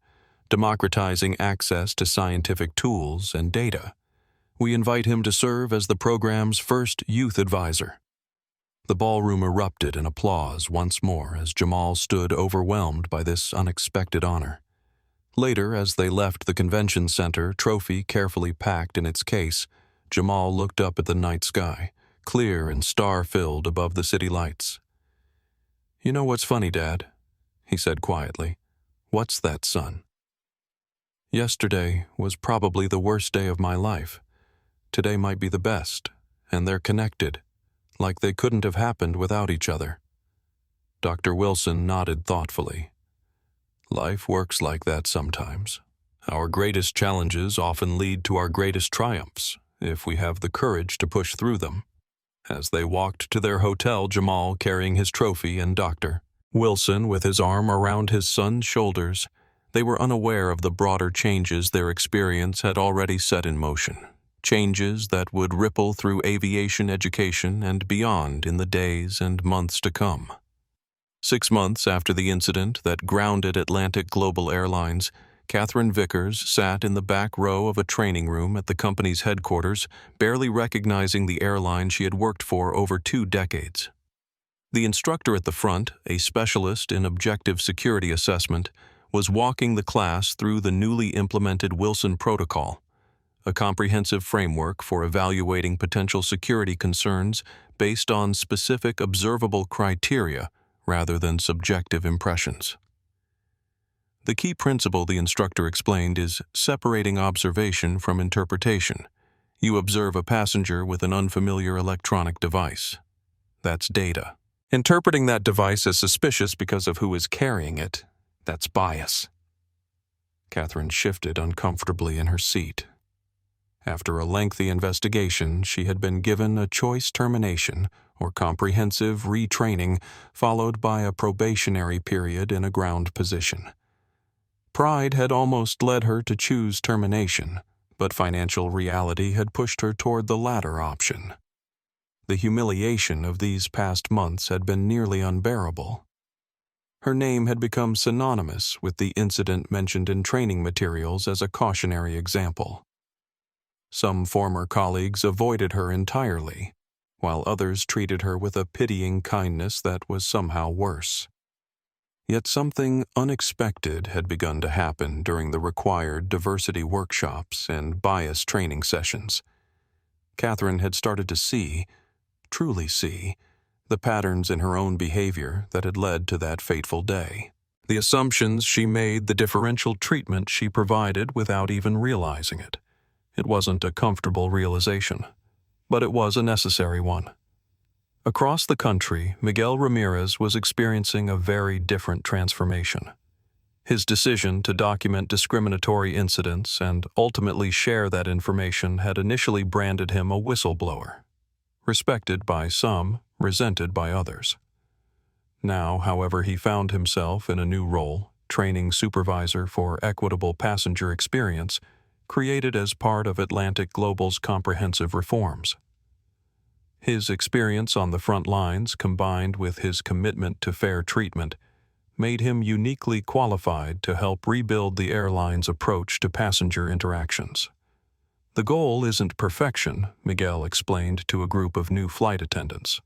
democratizing access to scientific tools and data. We invite him to serve as the program's first youth advisor." The ballroom erupted in applause once more as Jamal stood overwhelmed by this unexpected honor. Later, as they left the convention center, trophy carefully packed in its case, Jamal looked up at the night sky, clear and star-filled above the city lights. "You know what's funny, Dad?" he said quietly. "What's that, son?" "Yesterday was probably the worst day of my life. Today might be the best, and they're connected, like they couldn't have happened without each other." Dr. Wilson nodded thoughtfully. "Life works like that sometimes. Our greatest challenges often lead to our greatest triumphs, if we have the courage to push through them." As they walked to their hotel, Jamal carrying his trophy and Dr. Wilson with his arm around his son's shoulders, they were unaware of the broader changes their experience had already set in motion. Changes that would ripple through aviation education and beyond in the days and months to come. 6 months after the incident that grounded Atlantic Global Airlines, Katherine Vickers sat in the back row of a training room at the company's headquarters, barely recognizing the airline she had worked for over 2 decades. The instructor at the front, a specialist in objective security assessment, was walking the class through the newly implemented Wilson Protocol, a comprehensive framework for evaluating potential security concerns based on specific observable criteria rather than subjective impressions. The key principle, the instructor explained, is separating observation from interpretation. You observe a passenger with an unfamiliar electronic device. That's data. Interpreting that device as suspicious because of who is carrying it, that's bias. Katherine shifted uncomfortably in her seat. After a lengthy investigation, she had been given a choice termination or comprehensive retraining, followed by a probationary period in a ground position. Pride had almost led her to choose termination, but financial reality had pushed her toward the latter option. The humiliation of these past months had been nearly unbearable. Her name had become synonymous with the incident mentioned in training materials as a cautionary example. Some former colleagues avoided her entirely, while others treated her with a pitying kindness that was somehow worse. Yet something unexpected had begun to happen during the required diversity workshops and bias training sessions. Katherine had started to see, truly see, the patterns in her own behavior that had led to that fateful day. The assumptions she made, the differential treatment she provided without even realizing it. It wasn't a comfortable realization, but it was a necessary one. Across the country, Miguel Ramirez was experiencing a very different transformation. His decision to document discriminatory incidents and ultimately share that information had initially branded him a whistleblower, respected by some, resented by others. Now, however, he found himself in a new role, training supervisor for equitable passenger experience, created as part of Atlantic Global's comprehensive reforms. His experience on the front lines, combined with his commitment to fair treatment, made him uniquely qualified to help rebuild the airline's approach to passenger interactions. The goal isn't perfection, Miguel explained to a group of new flight attendants.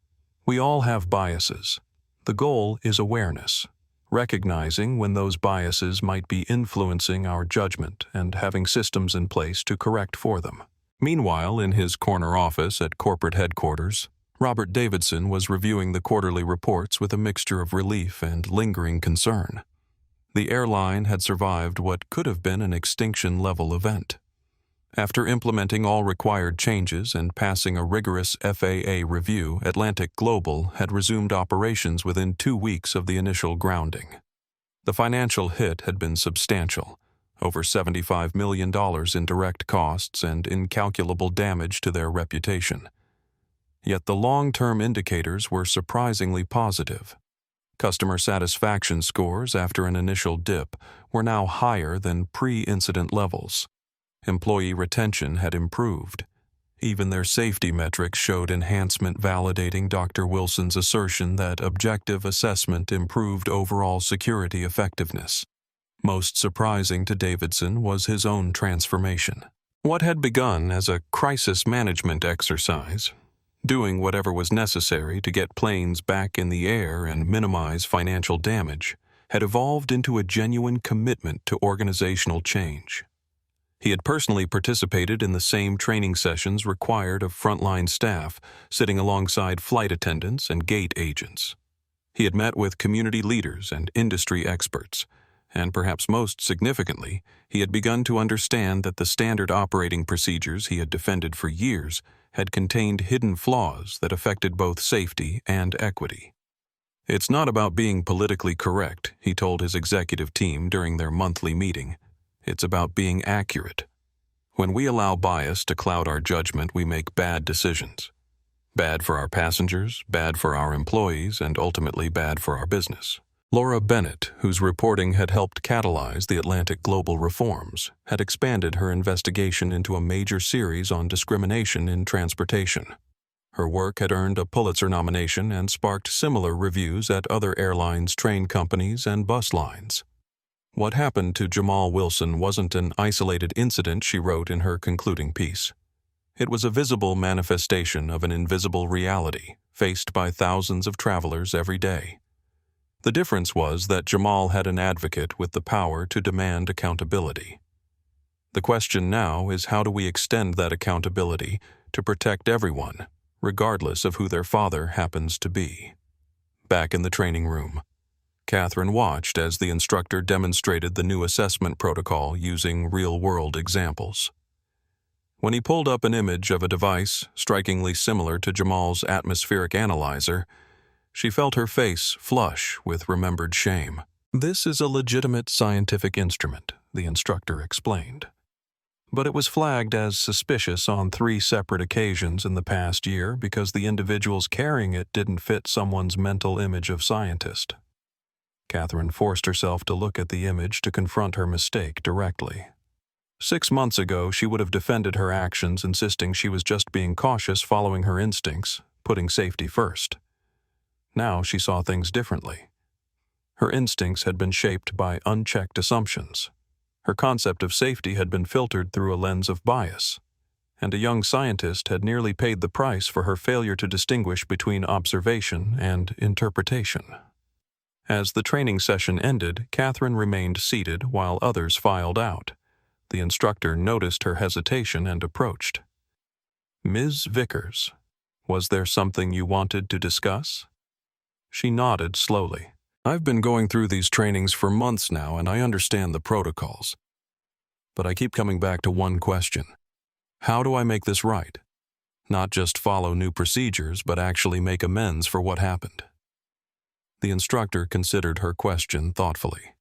We all have biases. The goal is awareness, recognizing when those biases might be influencing our judgment and having systems in place to correct for them. Meanwhile, in his corner office at corporate headquarters, Robert Davidson was reviewing the quarterly reports with a mixture of relief and lingering concern. The airline had survived what could have been an extinction-level event. After implementing all required changes and passing a rigorous FAA review, Atlantic Global had resumed operations within 2 weeks of the initial grounding. The financial hit had been substantial, over $75 million in direct costs and incalculable damage to their reputation. Yet the long-term indicators were surprisingly positive. Customer satisfaction scores after an initial dip were now higher than pre-incident levels. Employee retention had improved. Even their safety metrics showed enhancement, validating Dr. Wilson's assertion that objective assessment improved overall security effectiveness. Most surprising to Davidson was his own transformation. What had begun as a crisis management exercise, doing whatever was necessary to get planes back in the air and minimize financial damage, had evolved into a genuine commitment to organizational change. He had personally participated in the same training sessions required of frontline staff, sitting alongside flight attendants and gate agents. He had met with community leaders and industry experts, and perhaps most significantly, he had begun to understand that the standard operating procedures he had defended for years had contained hidden flaws that affected both safety and equity. "It's not about being politically correct," he told his executive team during their monthly meeting. "It's about being accurate. When we allow bias to cloud our judgment, we make bad decisions. Bad for our passengers, bad for our employees, and ultimately bad for our business." Laura Bennett, whose reporting had helped catalyze the Atlantic Global reforms, had expanded her investigation into a major series on discrimination in transportation. Her work had earned a Pulitzer nomination and sparked similar reviews at other airlines, train companies, and bus lines. What happened to Jamal Wilson wasn't an isolated incident, she wrote in her concluding piece. It was a visible manifestation of an invisible reality faced by thousands of travelers every day. The difference was that Jamal had an advocate with the power to demand accountability. The question now is, how do we extend that accountability to protect everyone, regardless of who their father happens to be? Back in the training room, Katherine watched as the instructor demonstrated the new assessment protocol using real-world examples. When he pulled up an image of a device strikingly similar to Jamal's atmospheric analyzer, she felt her face flush with remembered shame. "This is a legitimate scientific instrument," the instructor explained. "But it was flagged as suspicious on 3 separate occasions in the past year because the individuals carrying it didn't fit someone's mental image of scientist." Katherine forced herself to look at the image to confront her mistake directly. 6 months ago, she would have defended her actions, insisting she was just being cautious, following her instincts, putting safety first. Now she saw things differently. Her instincts had been shaped by unchecked assumptions. Her concept of safety had been filtered through a lens of bias, and a young scientist had nearly paid the price for her failure to distinguish between observation and interpretation. As the training session ended, Katherine remained seated while others filed out. The instructor noticed her hesitation and approached. "Ms. Vickers, was there something you wanted to discuss?" She nodded slowly. "I've been going through these trainings for months now, and I understand the protocols. But I keep coming back to one question. How do I make this right? Not just follow new procedures, but actually make amends for what happened." The instructor considered her question thoughtfully.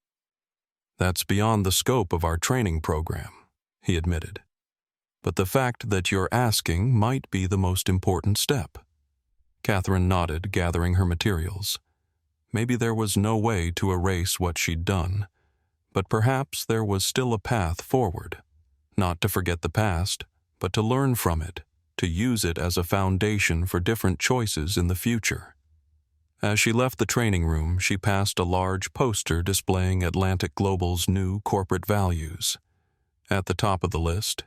"That's beyond the scope of our training program," he admitted. "But the fact that you're asking might be the most important step." Katherine nodded, gathering her materials. Maybe there was no way to erase what she'd done, but perhaps there was still a path forward. Not to forget the past, but to learn from it, to use it as a foundation for different choices in the future. As she left the training room, she passed a large poster displaying Atlantic Global's new corporate values. At the top of the list,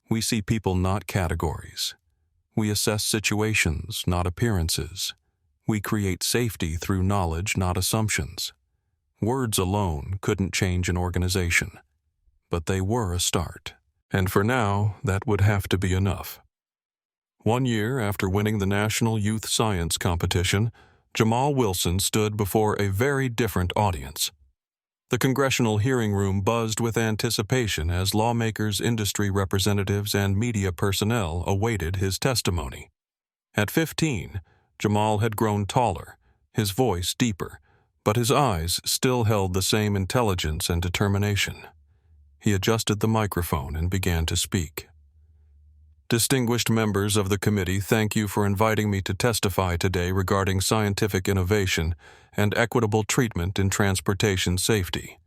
"We see people, not categories. We assess situations, not appearances. We create safety through knowledge, not assumptions." Words alone couldn't change an organization, but they were a start. And for now, that would have to be enough. 1 year after winning the National Youth Science Competition, Jamal Wilson stood before a very different audience. The congressional hearing room buzzed with anticipation as lawmakers, industry representatives, and media personnel awaited his testimony. At 15, Jamal had grown taller, his voice deeper, but his eyes still held the same intelligence and determination. He adjusted the microphone and began to speak. "Distinguished members of the committee, thank you for inviting me to testify today regarding scientific innovation and equitable treatment in transportation safety.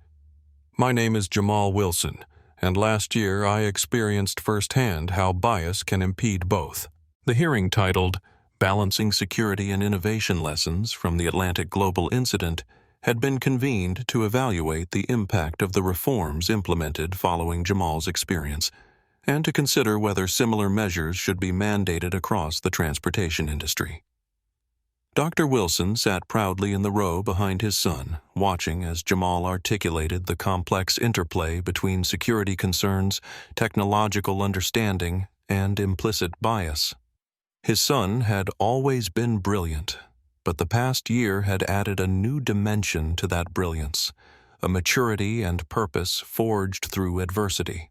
My name is Jamal Wilson, and last year I experienced firsthand how bias can impede both." The hearing, titled "Balancing Security and Innovation Lessons from the Atlantic Global Incident," had been convened to evaluate the impact of the reforms implemented following Jamal's experience, and to consider whether similar measures should be mandated across the transportation industry. Dr. Wilson sat proudly in the row behind his son, watching as Jamal articulated the complex interplay between security concerns, technological understanding, and implicit bias. His son had always been brilliant, but the past year had added a new dimension to that brilliance, a maturity and purpose forged through adversity.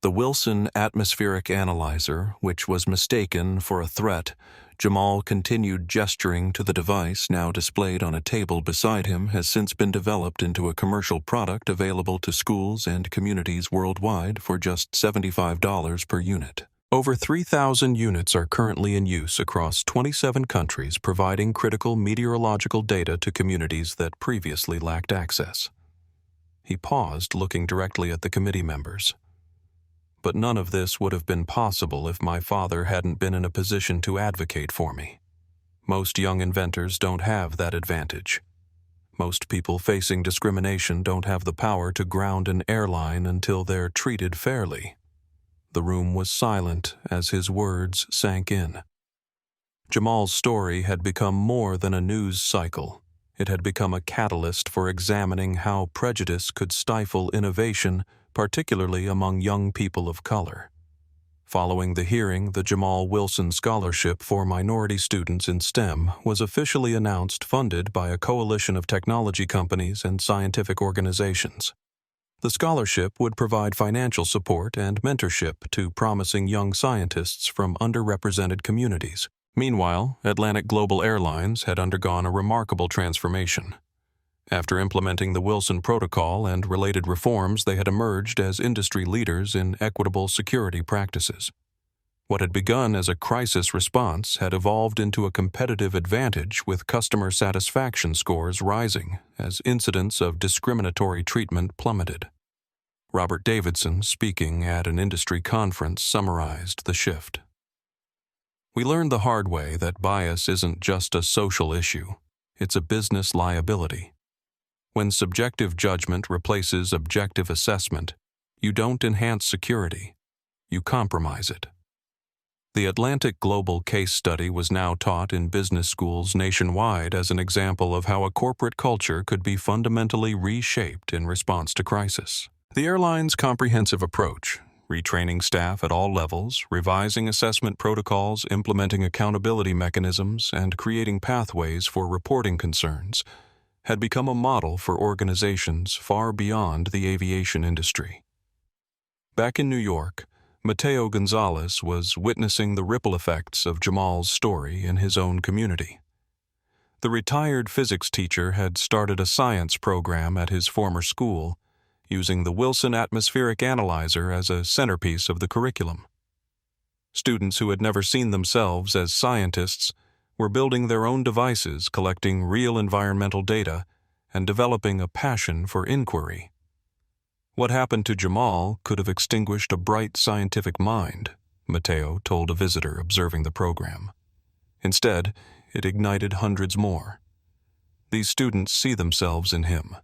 The Wilson atmospheric analyzer, which was mistaken for a threat, Jamal continued gesturing to the device now displayed on a table beside him, has since been developed into a commercial product available to schools and communities worldwide for just $75 per unit. Over 3,000 units are currently in use across 27 countries, providing critical meteorological data to communities that previously lacked access. He paused, looking directly at the committee members. But none of this would have been possible if my father hadn't been in a position to advocate for me. Most young inventors don't have that advantage. Most people facing discrimination don't have the power to ground an airline until they're treated fairly. The room was silent as his words sank in. Jamal's story had become more than a news cycle. It had become a catalyst for examining how prejudice could stifle innovation, particularly among young people of color. Following the hearing, the Jamal Wilson Scholarship for Minority Students in STEM was officially announced, funded by a coalition of technology companies and scientific organizations. The scholarship would provide financial support and mentorship to promising young scientists from underrepresented communities. Meanwhile, Atlantic Global Airlines had undergone a remarkable transformation. After implementing the Wilson Protocol and related reforms, they had emerged as industry leaders in equitable security practices. What had begun as a crisis response had evolved into a competitive advantage, with customer satisfaction scores rising as incidents of discriminatory treatment plummeted. Robert Davidson, speaking at an industry conference, summarized the shift. "We learned the hard way that bias isn't just a social issue, it's a business liability. When subjective judgment replaces objective assessment, you don't enhance security, you compromise it." The Atlantic Global case study was now taught in business schools nationwide as an example of how a corporate culture could be fundamentally reshaped in response to crisis. The airline's comprehensive approach, retraining staff at all levels, revising assessment protocols, implementing accountability mechanisms, and creating pathways for reporting concerns, had become a model for organizations far beyond the aviation industry. Back in New York, Mateo Gonzalez was witnessing the ripple effects of Jamal's story in his own community. The retired physics teacher had started a science program at his former school, using the Wilson Atmospheric Analyzer as a centerpiece of the curriculum. Students who had never seen themselves as scientists were building their own devices, collecting real environmental data, and developing a passion for inquiry. What happened to Jamal could have extinguished a bright scientific mind, Mateo told a visitor observing the program. Instead, it ignited hundreds more. These students see themselves in him.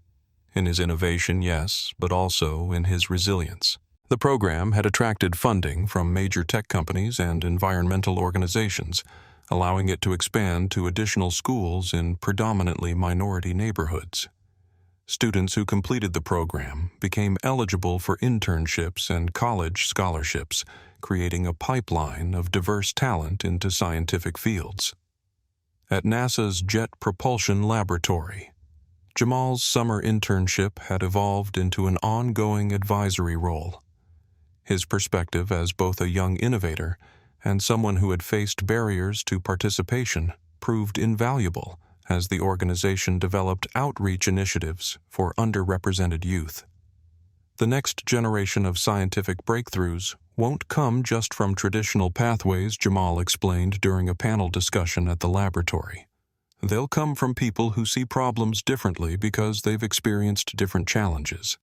In his innovation, yes, but also in his resilience. The program had attracted funding from major tech companies and environmental organizations, allowing it to expand to additional schools in predominantly minority neighborhoods. Students who completed the program became eligible for internships and college scholarships, creating a pipeline of diverse talent into scientific fields. At NASA's Jet Propulsion Laboratory, Jamal's summer internship had evolved into an ongoing advisory role. His perspective as both a young innovator and someone who had faced barriers to participation proved invaluable as the organization developed outreach initiatives for underrepresented youth. The next generation of scientific breakthroughs won't come just from traditional pathways, Jamal explained during a panel discussion at the laboratory. They'll come from people who see problems differently because they've experienced different challenges.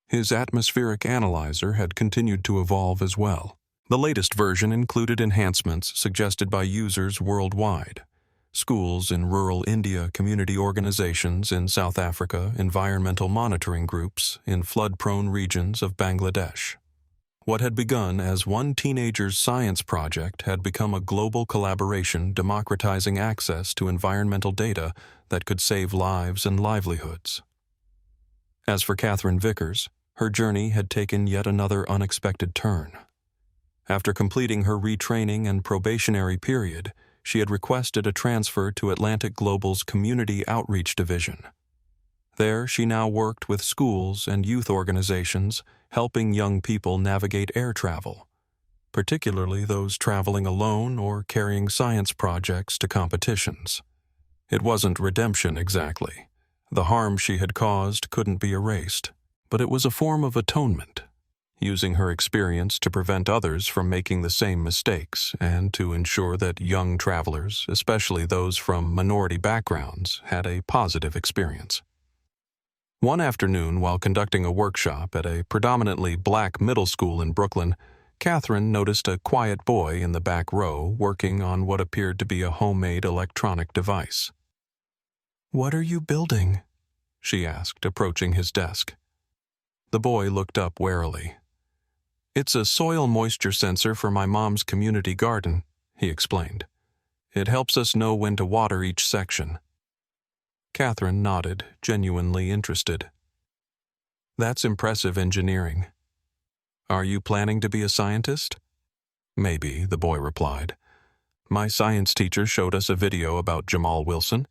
His atmospheric analyzer had continued to evolve as well. The latest version included enhancements suggested by users worldwide. Schools in rural India, community organizations in South Africa, environmental monitoring groups in flood-prone regions of Bangladesh. What had begun as one teenager's science project had become a global collaboration democratizing access to environmental data that could save lives and livelihoods. As for Katherine Vickers, her journey had taken yet another unexpected turn. After completing her retraining and probationary period, she had requested a transfer to Atlantic Global's Community Outreach Division. There, she now worked with schools and youth organizations, helping young people navigate air travel, particularly those traveling alone or carrying science projects to competitions. It wasn't redemption exactly. The harm she had caused couldn't be erased, but it was a form of atonement, using her experience to prevent others from making the same mistakes and to ensure that young travelers, especially those from minority backgrounds, had a positive experience. One afternoon, while conducting a workshop at a predominantly black middle school in Brooklyn, Katherine noticed a quiet boy in the back row working on what appeared to be a homemade electronic device. "What are you building?" she asked, approaching his desk. The boy looked up warily. "It's a soil moisture sensor for my mom's community garden," he explained. "It helps us know when to water each section." Katherine nodded, genuinely interested. That's impressive engineering. Are you planning to be a scientist? Maybe, the boy replied. My science teacher showed us a video about Jamal Wilson.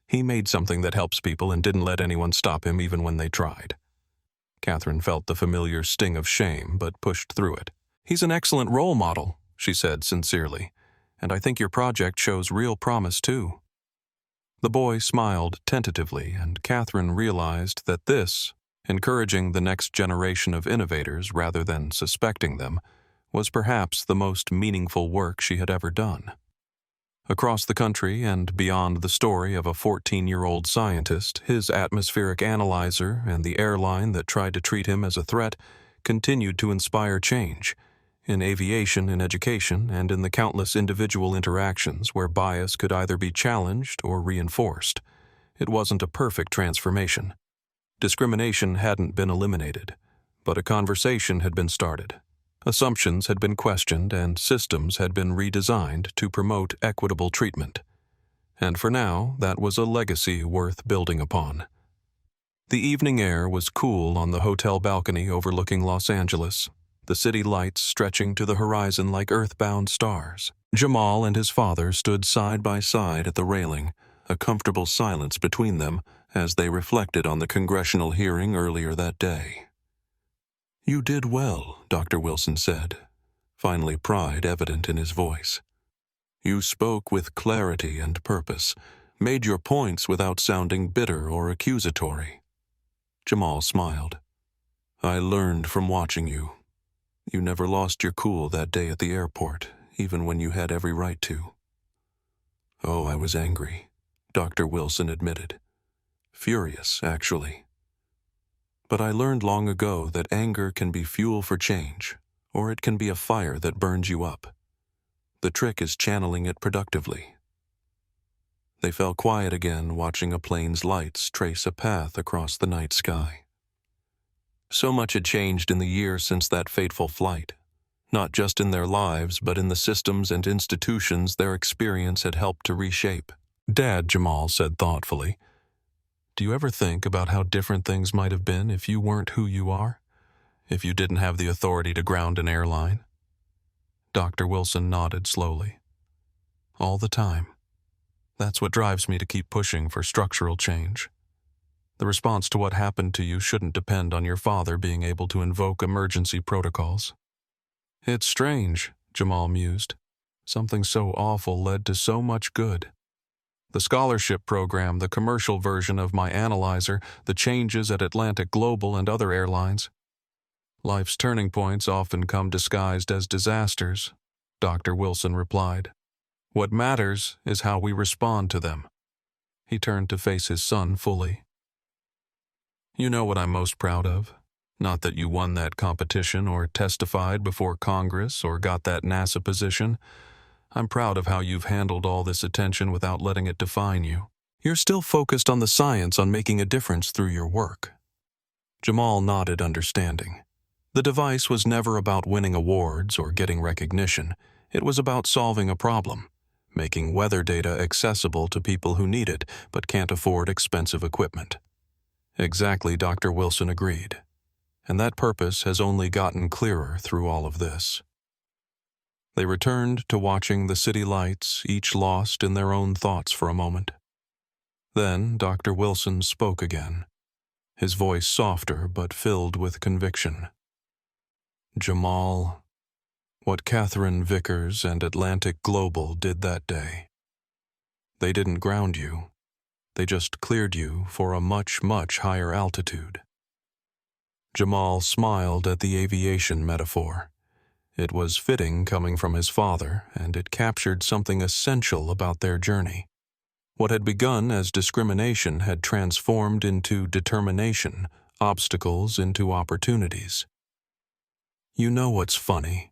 He made something that helps people and didn't let anyone stop him even when they tried. Katherine felt the familiar sting of shame, but pushed through it. He's an excellent role model, she said sincerely, and I think your project shows real promise too. The boy smiled tentatively, and Katherine realized that this, encouraging the next generation of innovators rather than suspecting them, was perhaps the most meaningful work she had ever done. Across the country and beyond the story of a 14-year-old scientist, his atmospheric analyzer and the airline that tried to treat him as a threat continued to inspire change, in aviation, in education, and in the countless individual interactions where bias could either be challenged or reinforced. It wasn't a perfect transformation. Discrimination hadn't been eliminated, but a conversation had been started. Assumptions had been questioned and systems had been redesigned to promote equitable treatment. And for now, that was a legacy worth building upon. The evening air was cool on the hotel balcony overlooking Los Angeles, the city lights stretching to the horizon like earthbound stars. Jamal and his father stood side by side at the railing, a comfortable silence between them as they reflected on the congressional hearing earlier that day. You did well, Dr. Wilson said, finally pride evident in his voice. You spoke with clarity and purpose, made your points without sounding bitter or accusatory. Jamal smiled. I learned from watching you. You never lost your cool that day at the airport, even when you had every right to. Oh, I was angry, Dr. Wilson admitted. Furious, actually. But I learned long ago that anger can be fuel for change, or it can be a fire that burns you up. The trick is channeling it productively. They fell quiet again, watching a plane's lights trace a path across the night sky. So much had changed in the year since that fateful flight, not just in their lives, but in the systems and institutions their experience had helped to reshape. Dad, Jamal said thoughtfully, do you ever think about how different things might have been if you weren't who you are? If you didn't have the authority to ground an airline? Dr. Wilson nodded slowly. All the time. That's what drives me to keep pushing for structural change. The response to what happened to you shouldn't depend on your father being able to invoke emergency protocols. It's strange, Jamal mused. Something so awful led to so much good. The scholarship program, the commercial version of my analyzer, the changes at Atlantic Global and other airlines. Life's turning points often come disguised as disasters, Dr. Wilson replied. What matters is how we respond to them. He turned to face his son fully. You know what I'm most proud of? Not that you won that competition or testified before Congress or got that NASA position. I'm proud of how you've handled all this attention without letting it define you. You're still focused on the science, on making a difference through your work. Jamal nodded understanding. The device was never about winning awards or getting recognition. It was about solving a problem, making weather data accessible to people who need it but can't afford expensive equipment. Exactly, Dr. Wilson agreed. And that purpose has only gotten clearer through all of this. They returned to watching the city lights, each lost in their own thoughts for a moment. Then Dr. Wilson spoke again, his voice softer but filled with conviction. Jamal, what Katherine Vickers and Atlantic Global did that day. They didn't ground you. They just cleared you for a much, much higher altitude. Jamal smiled at the aviation metaphor. It was fitting coming from his father, and it captured something essential about their journey. What had begun as discrimination had transformed into determination, obstacles into opportunities. You know what's funny,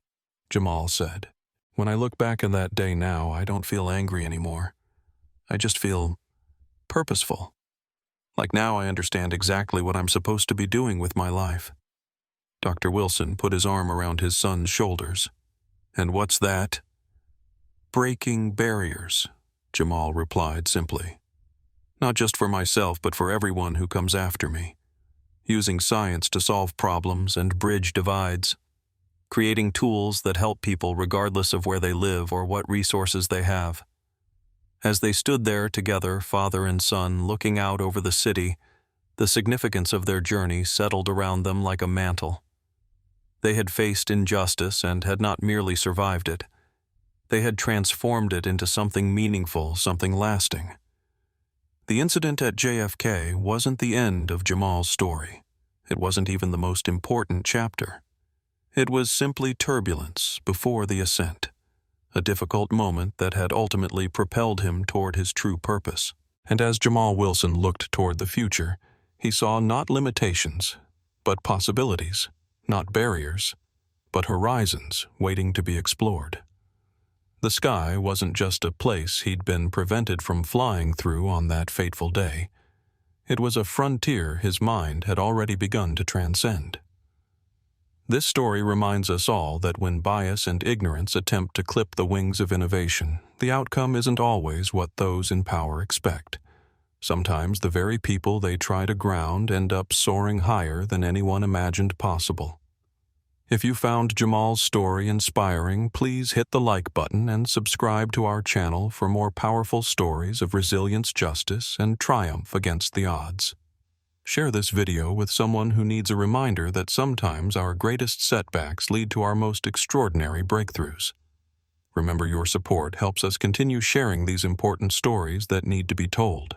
Jamal said. When I look back on that day now, I don't feel angry anymore. I just feel purposeful. Like now I understand exactly what I'm supposed to be doing with my life. Dr. Wilson put his arm around his son's shoulders. And what's that? Breaking barriers, Jamal replied simply. not just for myself but for everyone who comes after me. Using science to solve problems and bridge divides. Creating tools that help people regardless of where they live or what resources they have. As they stood there together, father and son, looking out over the city, the significance of their journey settled around them like a mantle. They had faced injustice and had not merely survived it. They had transformed it into something meaningful, something lasting. The incident at JFK wasn't the end of Jamal's story. It wasn't even the most important chapter. It was simply turbulence before the ascent, a difficult moment that had ultimately propelled him toward his true purpose. And as Jamal Wilson looked toward the future, he saw not limitations, but possibilities, not barriers, but horizons waiting to be explored. The sky wasn't just a place he'd been prevented from flying through on that fateful day. It was a frontier his mind had already begun to transcend. This story reminds us all that when bias and ignorance attempt to clip the wings of innovation, the outcome isn't always what those in power expect. Sometimes the very people they try to ground end up soaring higher than anyone imagined possible. If you found Jamal's story inspiring, please hit the like button and subscribe to our channel for more powerful stories of resilience, justice, and triumph against the odds. Share this video with someone who needs a reminder that sometimes our greatest setbacks lead to our most extraordinary breakthroughs. Remember, your support helps us continue sharing these important stories that need to be told.